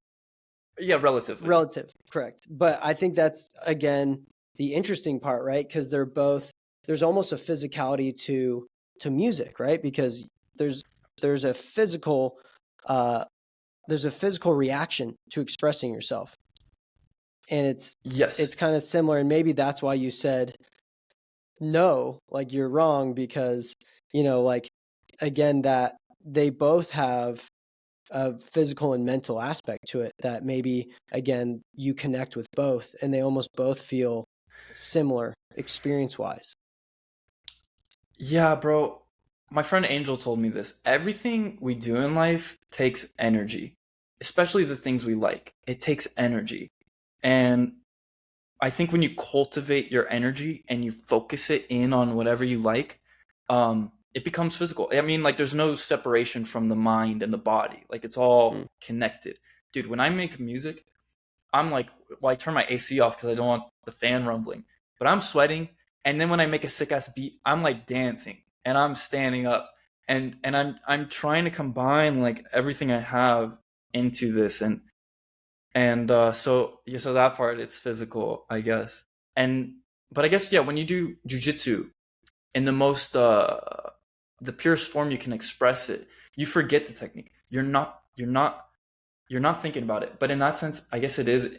Yeah, relatively. Relative, correct. But I think that's again the interesting part, right? Because they're both, there's almost a physicality to music, right? Because there's a physical reaction to expressing yourself, and Yes. it's kind of similar. And maybe that's why you said no, like you're wrong, because like again, that they both have a physical and mental aspect to it that maybe again you connect with both, and they almost both feel similar experience wise. Yeah, bro. My friend Angel told me this. Everything we do in life takes energy, especially the things we like. It takes energy. And I think when you cultivate your energy and you focus it in on whatever you like, it becomes physical. I mean, like there's no separation from the mind and the body. Like it's all connected. Dude, when I make music, I'm like, well, I turn my AC off because I don't want the fan rumbling. But I'm sweating, and then when I make a sick ass beat, I'm like dancing and I'm standing up, and I'm trying to combine like everything I have into this, and so yeah, so that part it's physical, I guess. And but I guess yeah, when you do jujitsu in the most the purest form you can express it, you forget the technique. You're not thinking about it. But in that sense, I guess it is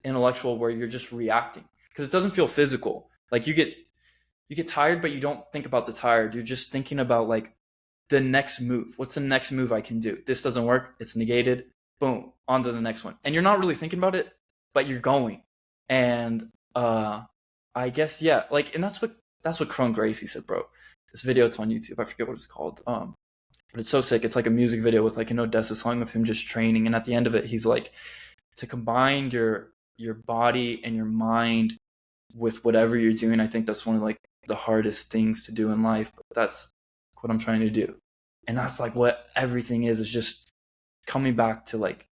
intellectual, where you're just reacting because it doesn't feel physical. Like you get tired, but you don't think about the tired. You're just thinking about like the next move. What's the next move I can do? This doesn't work. It's negated. Boom, on to the next one. And you're not really thinking about it, but you're going. And I guess yeah, like, and that's what Crone Gracie said, bro. This video, it's on YouTube. I forget what it's called. But it's so sick. It's like a music video with like an Odessa song of him just training, and at the end of it, he's like, to combine your body and your mind with whatever you're doing. I think that's one of like the hardest things to do in life, but that's what I'm trying to do. And that's like what everything is just coming back to like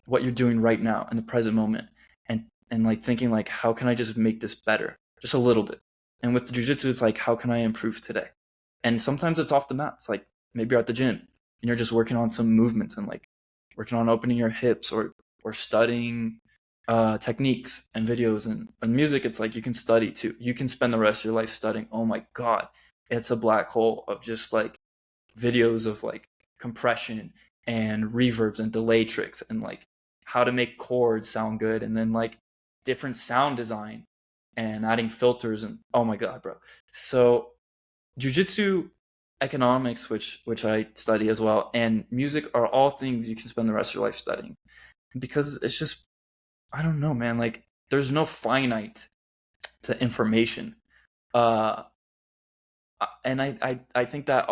what you're doing right now in the present moment, and like thinking like, how can I just make this better just a little bit. And with the jiu-jitsu, it's like, how can I improve today? And sometimes it's off the mat. It's like maybe you're at the gym and you're just working on some movements and like working on opening your hips, or studying techniques and videos. And music, it's like you can study too. You can spend the rest of your life studying. Oh my god, it's a black hole of just like videos of like compression and reverbs and delay tricks and like how to make chords sound good, and then like different sound design and adding filters. And oh my god, bro. So jiu-jitsu, economics, which I study as well, and music are all things you can spend the rest of your life studying, because it's just, I don't know, man, like there's no finite to information. uh and I think that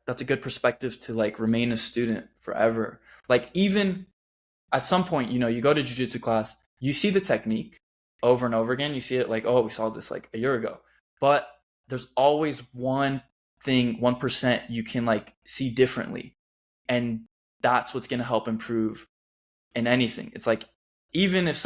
that's a good perspective to like remain a student forever. Like even at some point, you go to jiu-jitsu class, you see the technique over and over again. You see it like, oh, we saw this like a year ago. But there's always one thing, 1% you can like see differently. And that's what's going to help improve in anything. It's like, even if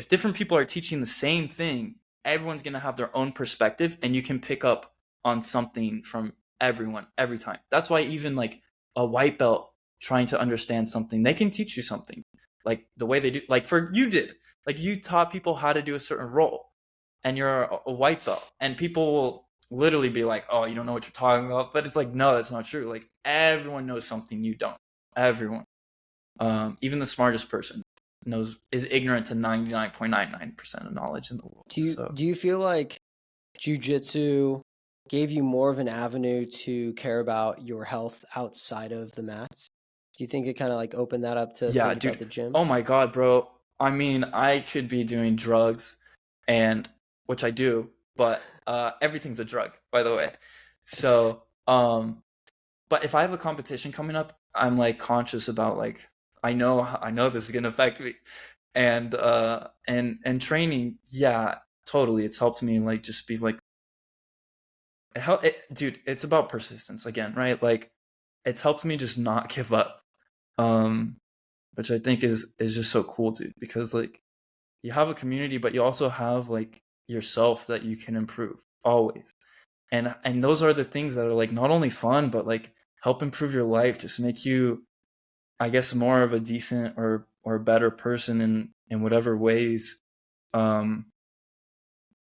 different people are teaching the same thing, everyone's going to have their own perspective, and you can pick up on something from everyone every time. That's why even like a white belt trying to understand something, they can teach you something, like the way they do, like you taught people how to do a certain role, and you're a white belt, and people will literally be like, oh, you don't know what you're talking about. But it's like, no, that's not true. Like everyone knows something you don't. Everyone. Even the smartest person is ignorant to 99.99% of knowledge in the world. Do you feel like jiu-jitsu gave you more of an avenue to care about your health outside of the mats? Do you think it kind of like opened that up to Yeah, think dude. about the gym? Oh my god, bro. I mean, I could be doing drugs, and which I do, but everything's a drug, by the way. So, but if I have a competition coming up, I'm like conscious about like, I know this is gonna affect me, and training, yeah, totally. It's helped me like just be like, dude. It's about persistence again, right? Like, it's helped me just not give up, um, which I think is just so cool, dude. Because like you have a community, but you also have like yourself that you can improve always, and those are the things that are like not only fun but like help improve your life, just make you, I guess, more of a decent or better person in whatever ways. Um,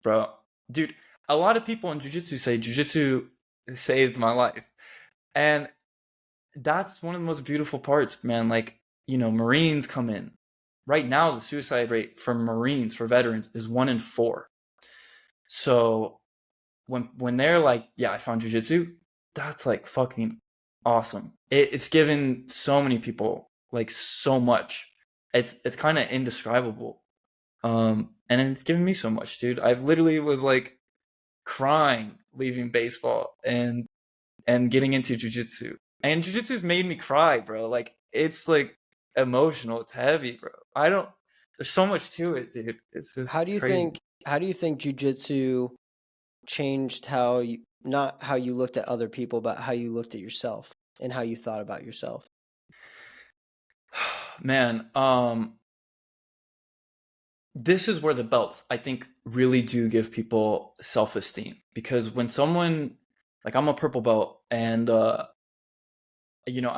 bro, dude, a lot of people in jiu-jitsu say jiu-jitsu saved my life, and that's one of the most beautiful parts, man. Like, Marines come in. Right now, the suicide rate for Marines, for veterans, is 1 in 4. So when they're like, yeah, I found jujitsu, that's like fucking awesome. It's given so many people like so much. It's kind of indescribable. And it's given me so much, dude. I've literally was like crying leaving baseball and getting into jujitsu. And jujitsu's made me cry, bro. Like it's like emotional. It's heavy, bro. I don't. There's so much to it, dude. It's How just do you crazy. think how do you think jiu-jitsu changed how you, not how you looked at other people, but how you looked at yourself and how you thought about yourself? Man, this is where the belts, I think, really do give people self-esteem, because when someone, like, I'm a purple belt, and as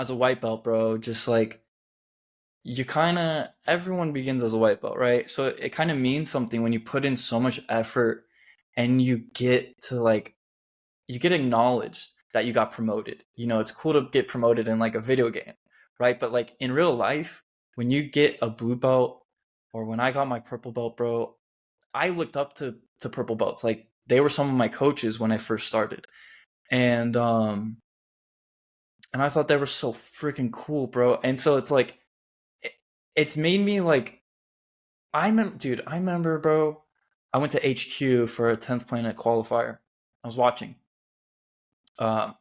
a white belt, bro, just like, you kind of, everyone begins as a white belt, right? So it kind of means something when you put in so much effort, and you get acknowledged that you got promoted. It's cool to get promoted in like a video game, right? But like in real life, when you get a blue belt, or when I got my purple belt, bro, I looked up to purple belts. Like they were some of my coaches when I first started. And I thought they were so freaking cool, bro. And so it's like, it, it's made me like, I remember, bro, I went to HQ for a 10th Planet qualifier. I was watching. Um,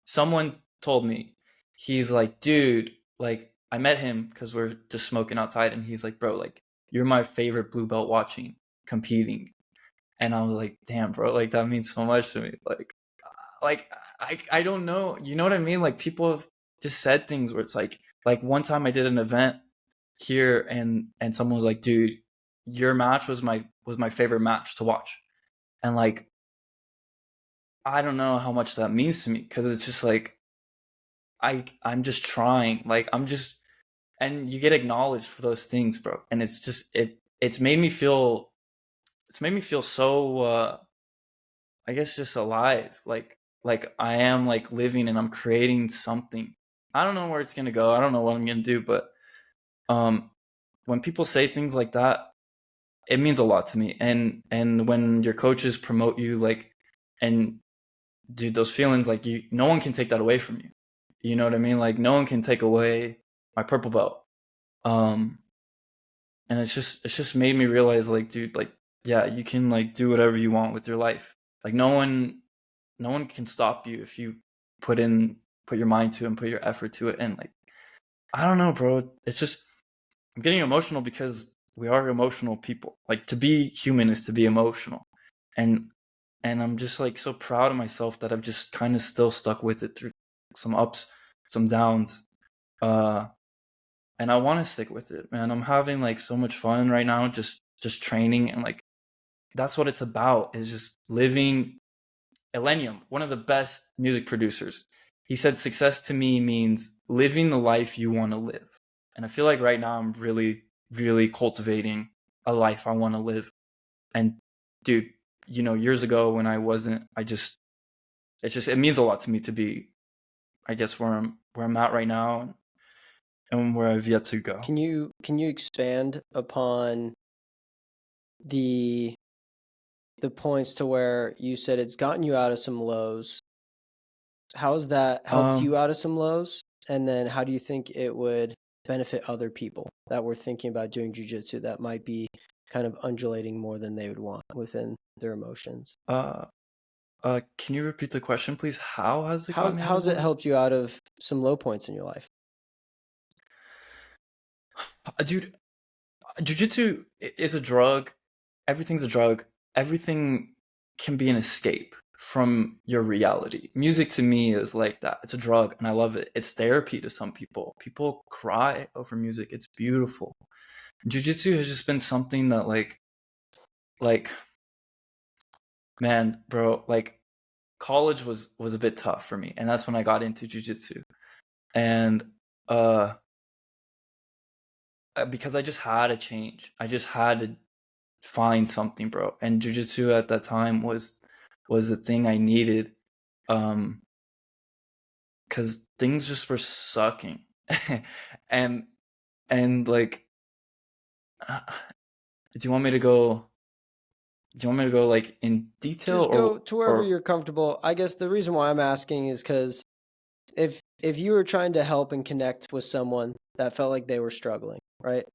Someone told me, he's like, dude, like I met him because we're just smoking outside, and he's like, bro, like you're my favorite blue belt watching competing. And I was like, damn, bro, like that means so much to me. Like I don't know, you know what I mean? Like people have just said things where it's like one time I did an event here, and someone was like, dude, your match was my favorite match to watch. And like I don't know how much that means to me, because it's just like I'm just trying. Like and you get acknowledged for those things, bro. And it's just it's made me feel so I guess just alive. Like I am like living and I'm creating something. I don't know where it's gonna go. I don't know what I'm gonna do, but um when people say things like that, it means a lot to me. And when your coaches promote you, like, and dude, those feelings, like, you, no one can take that away from you. You know what I mean? Like, no one can take away my purple belt. Um, and it's just made me realize, like, dude, like, yeah, you can like do whatever you want with your life. Like, no one can stop you if you put your mind to it and put your effort to it. And like, I don't know, bro. It's just I'm getting emotional because we are emotional people. Like, to be human is to be emotional. And I'm just like so proud of myself that I've just kind of still stuck with it through some ups, some downs. Uh and I want to stick with it, man. I'm having like so much fun right now, just training, and like that's what it's about, is just living. Elenium, one of the best music producers, he said success to me means living the life you want to live. And I feel like right now I'm really, really cultivating a life I want to live. And dude, years ago when I wasn't, it means a lot to me to be, I guess, where I'm at right now, and where I've yet to go. Can you expand upon the points to where you said it's gotten you out of some lows? How's that helped Um, you out of some lows? And then how do you think it would benefit other people that were thinking about doing jujitsu that might be kind of undulating more than they would want within their emotions? uh, can you repeat the question, please? How has it gotten me out of How's it lows? helped you out of some low points in your life? Dude, jujitsu is a drug. Everything's a drug. Everything can be an escape from your reality. Music to me is like that. It's a drug, and I love it. It's therapy to some people. People cry over music. It's beautiful. Jiu-jitsu has just been something that like man, bro, like college was a bit tough for me, and that's when I got into jiu-jitsu. And uh because I just had to change. I just had to find something, bro. And jiu-jitsu at that time was the thing I needed. Um because things just were sucking. and like uh, do you want me to go like in detail, Just go to wherever or you're comfortable. I guess the reason why I'm asking is because if you were trying to help and connect with someone that felt like they were struggling, right?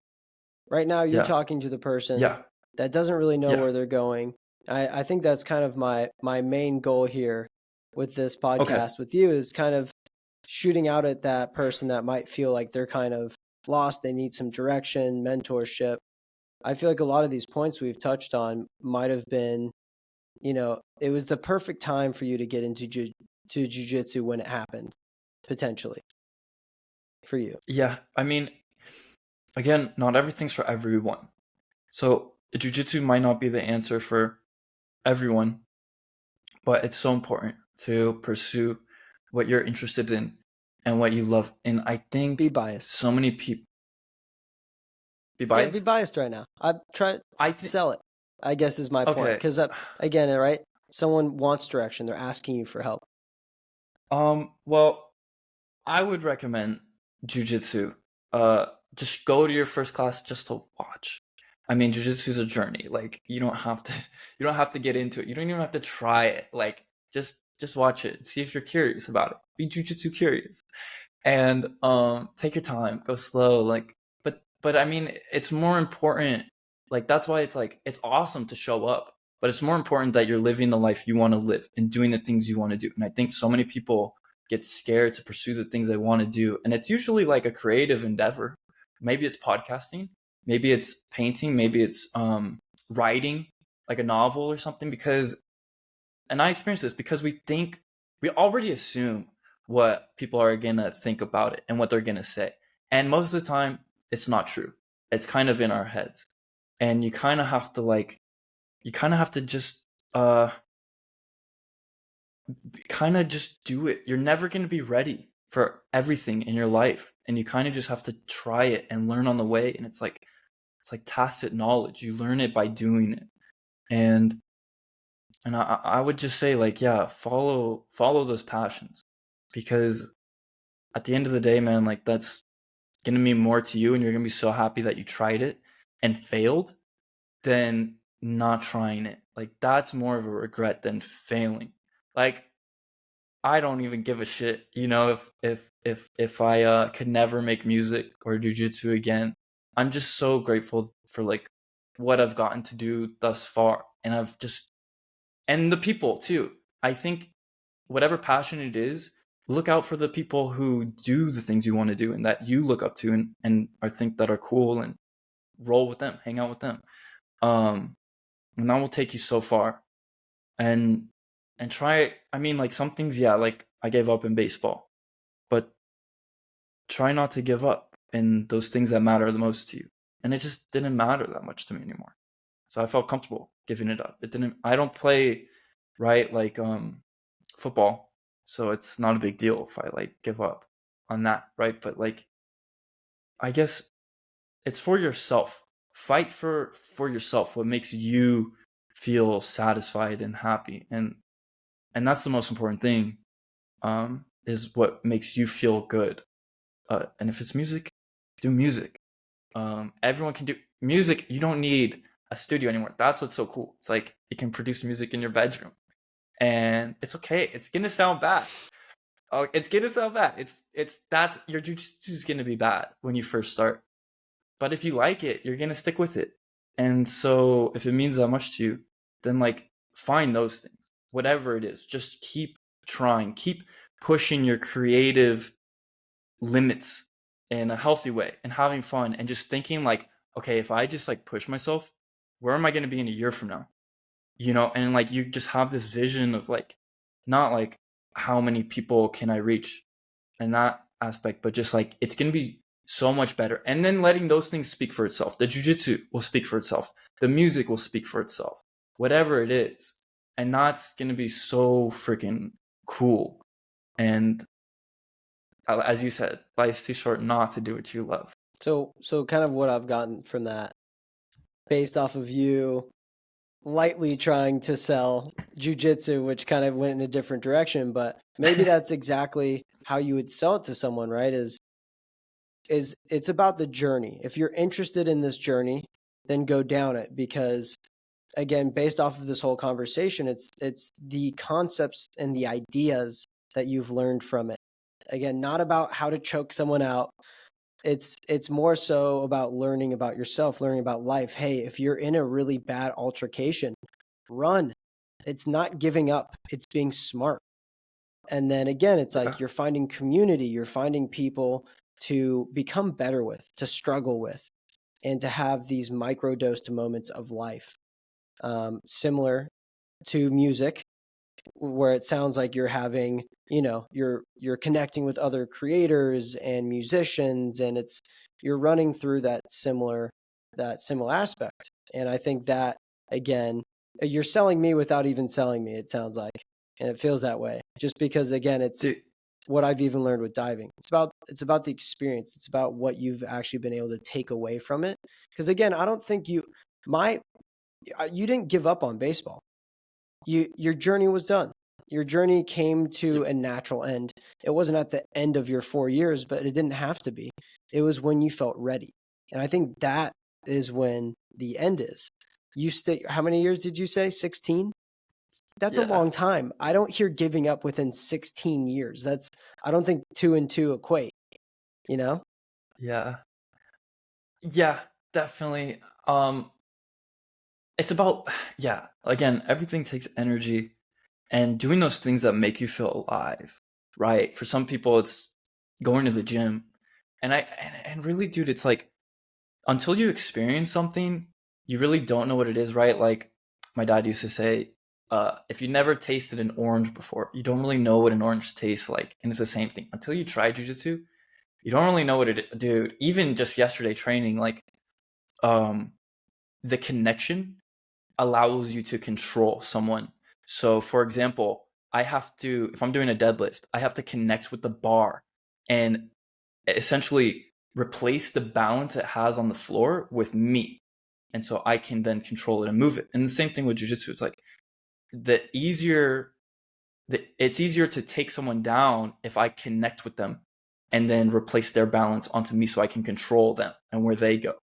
Right now you're yeah, talking to the person yeah, that doesn't really know yeah. where they're going. I think that's kind of my main goal here with this Okay. podcast with you, is kind of shooting out at that person that might feel like they're kind of lost, they need some direction, mentorship. I feel like a lot of these points we've touched on might have been, it was the perfect time for you to get into jujitsu when it happened, potentially, for you. Yeah, I mean, again, not everything's for everyone. So jiu-jitsu might not be the answer for everyone, but it's so important to pursue what you're interested in and what you love. And I Be think biased. so many people be Yeah, be biased. biased right now. I'm trying to I think sell it, I guess is my point. okay. Because, again, right? Someone wants direction. They're asking you for help. Well, I would recommend jujitsu. Uh, just go to your first class just to watch. I mean, jujitsu is a journey. Like, you don't have to you don't have to get into it. You don't even have to try it. Like, just watch it. See if you're curious about it. Be jujitsu curious. And take your time, go slow. Like, but I mean, it's more important. Like, that's why it's like it's awesome to show up, but it's more important that you're living the life you want to live and doing the things you want to do. And I think so many people get scared to pursue the things they want to do, and it's usually like a creative endeavor. Maybe it's podcasting, maybe it's painting, maybe it's writing like a novel or something. Because, and I experienced this, because we already assume what people are gonna think about it and what they're gonna say, and most of the time it's not true. It's kind of in our heads, and you kind of have to just uh kind of just do it. You're never gonna be ready. for everything in your life, and you kind of just have to try it and learn on the way. And it's like tacit knowledge. You learn it by doing it. And I would just say, like, yeah, follow those passions, because at the end of the day, man, like, that's gonna mean more to you, and you're gonna be so happy that you tried it and failed than not trying it. Like, that's more of a regret than failing. Like, I don't even give a shit, if I could never make music or jujitsu again. I'm just so grateful for, like, what I've gotten to do thus far, and and the people too. I think whatever passion it is, look out for the people who do the things you want to do and that you look up to, and I think that are cool, and roll with them, hang out with them. Um, and that will take you so far. And try, I mean, like, some things, yeah, like, I gave up in baseball, but try not to give up in those things that matter the most to you. And it just didn't matter that much to me anymore. So I felt comfortable giving it up. I don't play, right, like, football, so it's not a big deal if I, like, give up on that, right? But, like, I guess it's for yourself. Fight for yourself, what makes you feel satisfied and happy, and that's the most important thing, is what makes you feel good. And if it's music, do music. Everyone can do music. You don't need a studio anymore. That's what's so cool. It's like you can produce music in your bedroom, and it's okay. It's gonna sound bad. Oh, it's gonna sound bad. That's your jujitsu is gonna be bad when you first start. But if you like it, you're gonna stick with it. And so if it means that much to you, then, like, find those things. Whatever it is, just keep trying. Keep pushing your creative limits in a healthy way and having fun, and just thinking, like, okay, if I just, like, push myself, where am I gonna be in a year from now? And, like, you just have this vision of, like, not like how many people can I reach in that aspect, but just, like, it's gonna be so much better. And then letting those things speak for itself. The jujitsu will speak for itself. The music will speak for itself. Whatever it is. And that's gonna be so freaking cool. And as you said, life's too short not to do what you love. So kind of what I've gotten from that, based off of you lightly trying to sell jujitsu, which kind of went in a different direction, but maybe that's exactly how you would sell it to someone, right? Is it's about the journey. If you're interested in this journey, then go down it, because again, based off of this whole conversation, it's the concepts and the ideas that you've learned from it. Again, not about how to choke someone out. It's more so about learning about yourself, learning about life. Hey, if you're in a really bad altercation, run. It's not giving up, it's being smart. And then again, it's like you're finding community, you're finding people to become better with, to struggle with, and to have these microdosed moments of life. Similar to music, where it sounds like you're having, you're connecting with other creators and musicians, and you're running through that similar aspect. And I think that, again, you're selling me without even selling me, it sounds like. And it feels that way, just because, again, it's what I've even learned with diving. It's about the experience. It's about what you've actually been able to take away from it. Because again, I don't think you didn't give up on baseball. Your journey was done. Your journey came to a natural end. It wasn't at the end of your 4 years, but it didn't have to be. It was when you felt ready. And I think that is when the end is. How many years did you say? 16? That's a long time. I don't hear giving up within 16 years. I don't think 2 and 2 equate, you know? Yeah. Yeah, definitely. It's about, yeah, again, everything takes energy, and doing those things that make you feel alive, right? For some people, it's going to the gym. And really, dude, it's like, until you experience something, you really don't know what it is, right? Like, my dad used to say, if you never tasted an orange before, you don't really know what an orange tastes like. And it's the same thing. Until you try jujitsu, you don't really know what it is. Dude, even just yesterday training, like, the connection allows you to control someone. So, for example, if I'm doing a deadlift, I have to connect with the bar and essentially replace the balance it has on the floor with me. And so I can then control it and move it. And the same thing with jiu-jitsu. It's like it's easier to take someone down if I connect with them and then replace their balance onto me so I can control them and where they go.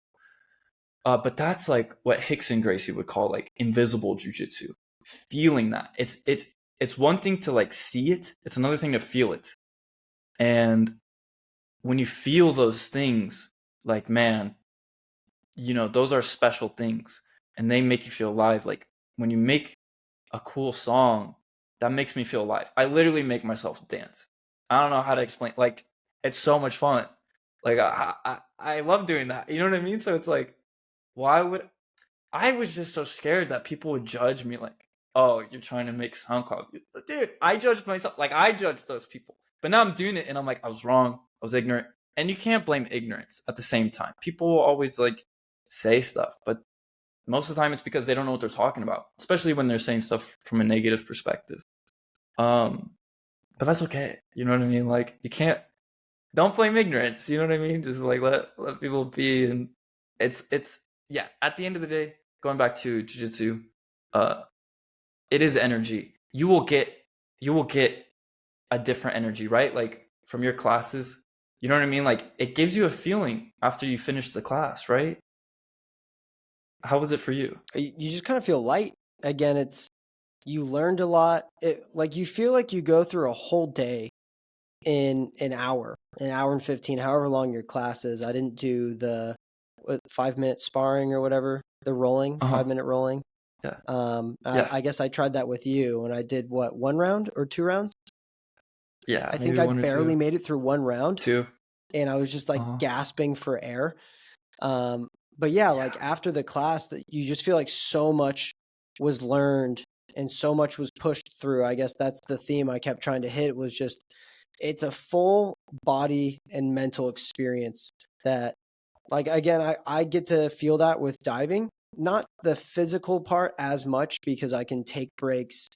But that's like what Hickson Gracie would call like invisible jiu-jitsu. Feeling that. It's one thing to like see it. It's another thing to feel it. And when you feel those things, like, man, those are special things and they make you feel alive. Like when you make a cool song, that makes me feel alive. I literally make myself dance. I don't know how to explain. Like, it's so much fun. Like, I love doing that. You know what I mean? So it's like, why would I was just so scared that people would judge me like, oh, you're trying to make SoundCloud. Dude, I judged myself. Like, I judged those people. But now I'm doing it and I'm like, I was wrong. I was ignorant. And you can't blame ignorance at the same time. People will always like say stuff, but most of the time it's because they don't know what they're talking about, especially when they're saying stuff from a negative perspective. But that's okay. You know what I mean? Like, don't blame ignorance. You know what I mean? Just like let people be. And it's yeah. At the end of the day, going back to jiu-jitsu, it is energy. You will get a different energy, right? Like from your classes. You know what I mean? Like it gives you a feeling after you finish the class, right? How was it for you? You just kind of feel light. Again, you learned a lot. Like you feel like you go through a whole day in an hour and 15, however long your class is. I didn't do the 5-minute sparring or whatever, the rolling, 5-minute rolling. Yeah. I guess I tried that with you, and I did what, 1 round or 2 rounds? Yeah, I think I barely made it through 1 round. 2. And I was just like gasping for air. But yeah, like after the class, that you just feel like so much was learned and so much was pushed through. I guess that's the theme I kept trying to hit, was just it's a full body and mental experience that, like, again, I get to feel that with diving, not the physical part as much because I can take breaks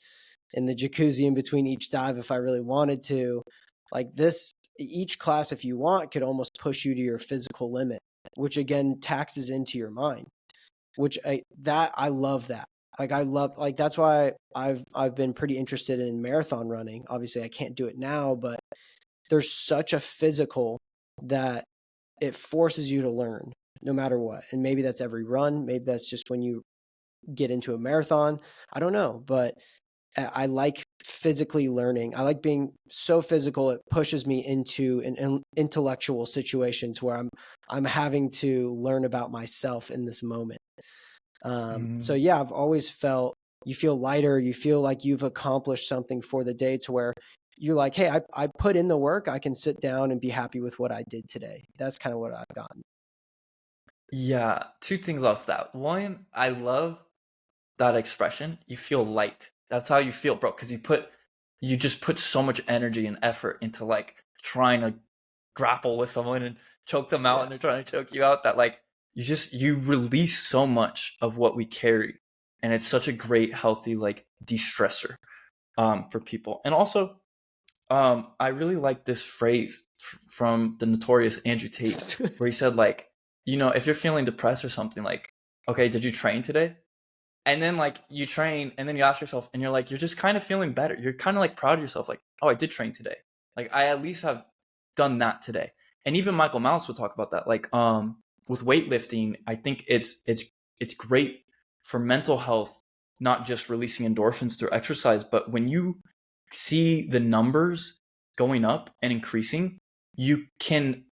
in the jacuzzi in between each dive if I really wanted to. Like this, each class, if you want, could almost push you to your physical limit, which again taxes into your mind, which I love that. Like that's why I've been pretty interested in marathon running. Obviously I can't do it now, but there's such a physical that it forces you to learn no matter what. And maybe that's every run. Maybe that's just when you get into a marathon. I don't know, but I like physically learning. I like being so physical. It pushes me into an intellectual situation to where I'm having to learn about myself in this moment. So yeah, I've always felt you feel lighter. You feel like you've accomplished something for the day to where you're like, hey, I put in the work. I can sit down and be happy with what I did today. That's kind of what I've gotten. Yeah, 2 things off that. One, I love that expression. You feel light. That's how you feel, bro. Because you just put so much energy and effort into like trying to grapple with someone and choke them out, and they're trying to choke you out. That like you release so much of what we carry, and it's such a great, healthy like de-stressor for people. And also, I really like this phrase from the notorious Andrew Tate, where he said like, if you're feeling depressed or something, like, okay, did you train today? And then like you train and then you ask yourself and you're like, you're just kind of feeling better. You're kind of like proud of yourself. Like, oh, I did train today. Like I at least have done that today. And even Michael Malice would talk about that. Like, with weightlifting, I think it's great for mental health, not just releasing endorphins through exercise, but when you see the numbers going up and increasing, you can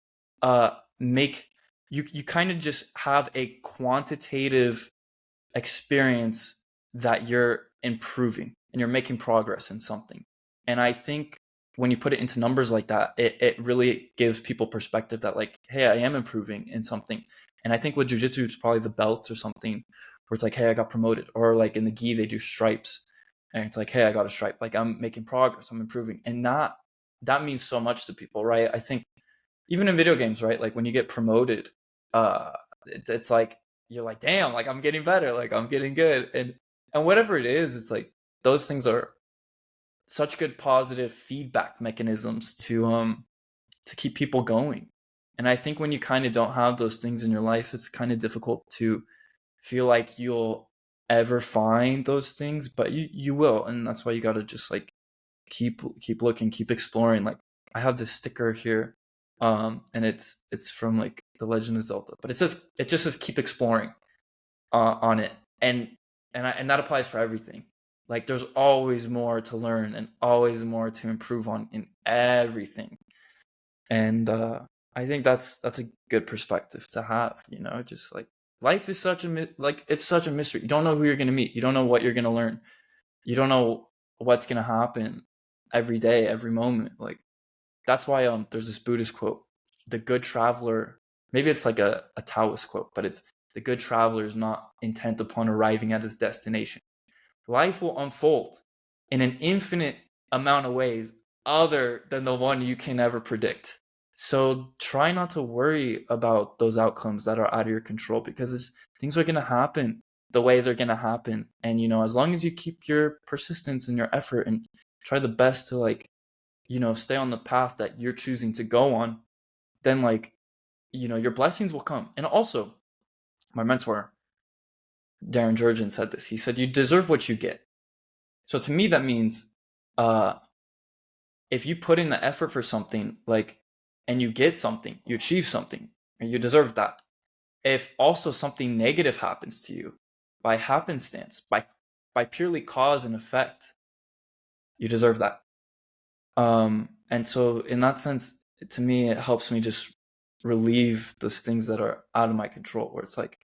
you kind of just have a quantitative experience that you're improving and you're making progress in something. And I think when you put it into numbers like that, it really gives people perspective that like, hey, I am improving in something. And I think with jiu-jitsu, it's probably the belts or something where it's like, hey, I got promoted. Or like in the gi, they do stripes. And it's like, hey, I got a stripe. Like I'm making progress, I'm improving. And that means so much to people, right? I think even in video games, right? Like when you get promoted, it's like, you're like, damn, like I'm getting better, like I'm getting good. And whatever it is, it's like those things are such good positive feedback mechanisms to to keep people going. And I think when you kind of don't have those things in your life, it's kind of difficult to feel like you'll ever find those things, but you will. And that's why you got to just like keep looking, keep exploring. Like I have this sticker here, and it's from like The Legend of Zelda, but it just says keep exploring on it. And that applies for everything. Like there's always more to learn and always more to improve on in everything. And I think that's a good perspective to have, just like life is it's such a mystery. You don't know who you're going to meet. You don't know what you're going to learn. You don't know what's going to happen every day, every moment. Like that's why there's this Buddhist quote, the good traveler, maybe it's like a Taoist quote, but it's the good traveler is not intent upon arriving at his destination. Life will unfold in an infinite amount of ways other than the one you can ever predict. So try not to worry about those outcomes that are out of your control, because things are going to happen the way they're going to happen. And, as long as you keep your persistence and your effort and try the best to like, stay on the path that you're choosing to go on, then like, your blessings will come. And also my mentor, Darren Jurgen, said this. He said, you deserve what you get. So to me, that means if you put in the effort for something, like, and you get something, you achieve something, and you deserve that. If also something negative happens to you by happenstance, by purely cause and effect, you deserve that. And so in that sense, to me, it helps me just relieve those things that are out of my control, where it's like,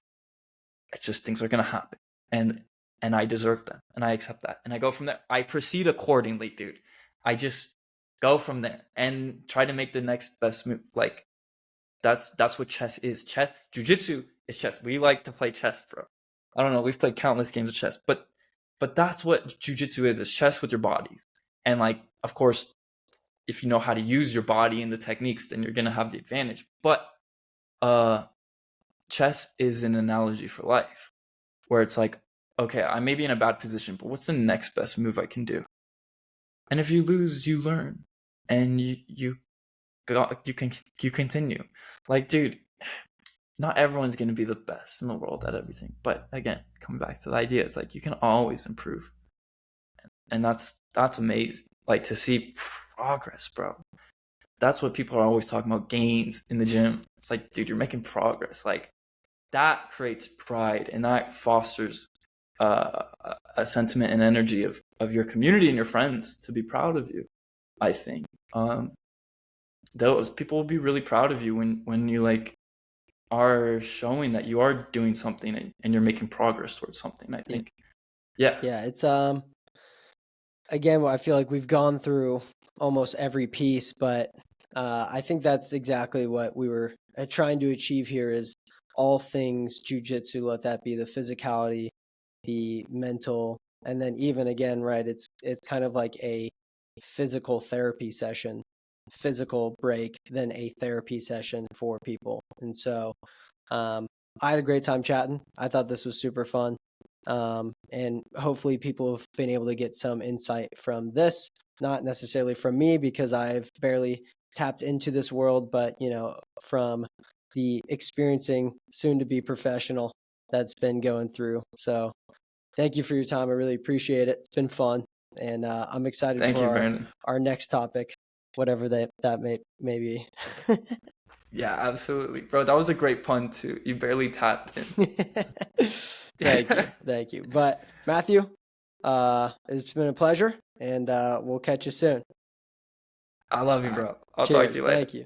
it's just things are going to happen. And I deserve them, and I accept that. And I go from there. I proceed accordingly, dude. I just go from there and try to make the next best move. Like that's what chess is. Chess, jiu-jitsu is chess. We like to play chess, bro. I don't know. We've played countless games of chess, but that's what jiu-jitsu is. It's chess with your bodies. And like, of course, if you know how to use your body and the techniques, then you're going to have the advantage. But chess is an analogy for life, where it's like, okay, I may be in a bad position, but what's the next best move I can do? And if you lose, you learn, and you continue. Like, dude, not everyone's going to be the best in the world at everything. But again, coming back to the idea, it's like you can always improve. And that's amazing. Like to see progress, bro. That's what people are always talking about, gains in the gym. It's like, dude, you're making progress. Like that creates pride, and that fosters a sentiment and energy of your community and your friends to be proud of you. I think those people will be really proud of you when you like are showing that you are doing something and you're making progress towards something. I think yeah It's again, I feel like we've gone through almost every piece, but I think that's exactly what we were trying to achieve here, is all things jiu-jitsu. Let that be the physicality, the mental, and then even again, right, it's kind of like a physical therapy session, physical break, then a therapy session for people. And so I had a great time chatting. I thought this was super fun. And hopefully people have been able to get some insight from this, not necessarily from me because I've barely tapped into this world, but from the experiencing soon to be professional that's been going through. So thank you for your time. I really appreciate it. It's been fun. And I'm excited for our next topic, whatever that may be. Yeah, absolutely. Bro, that was a great pun too. You barely tapped in. Thank you. But Matthew, it's been a pleasure, and we'll catch you soon. I love you, bro. I'll Cheers. talk to you later. Thank you.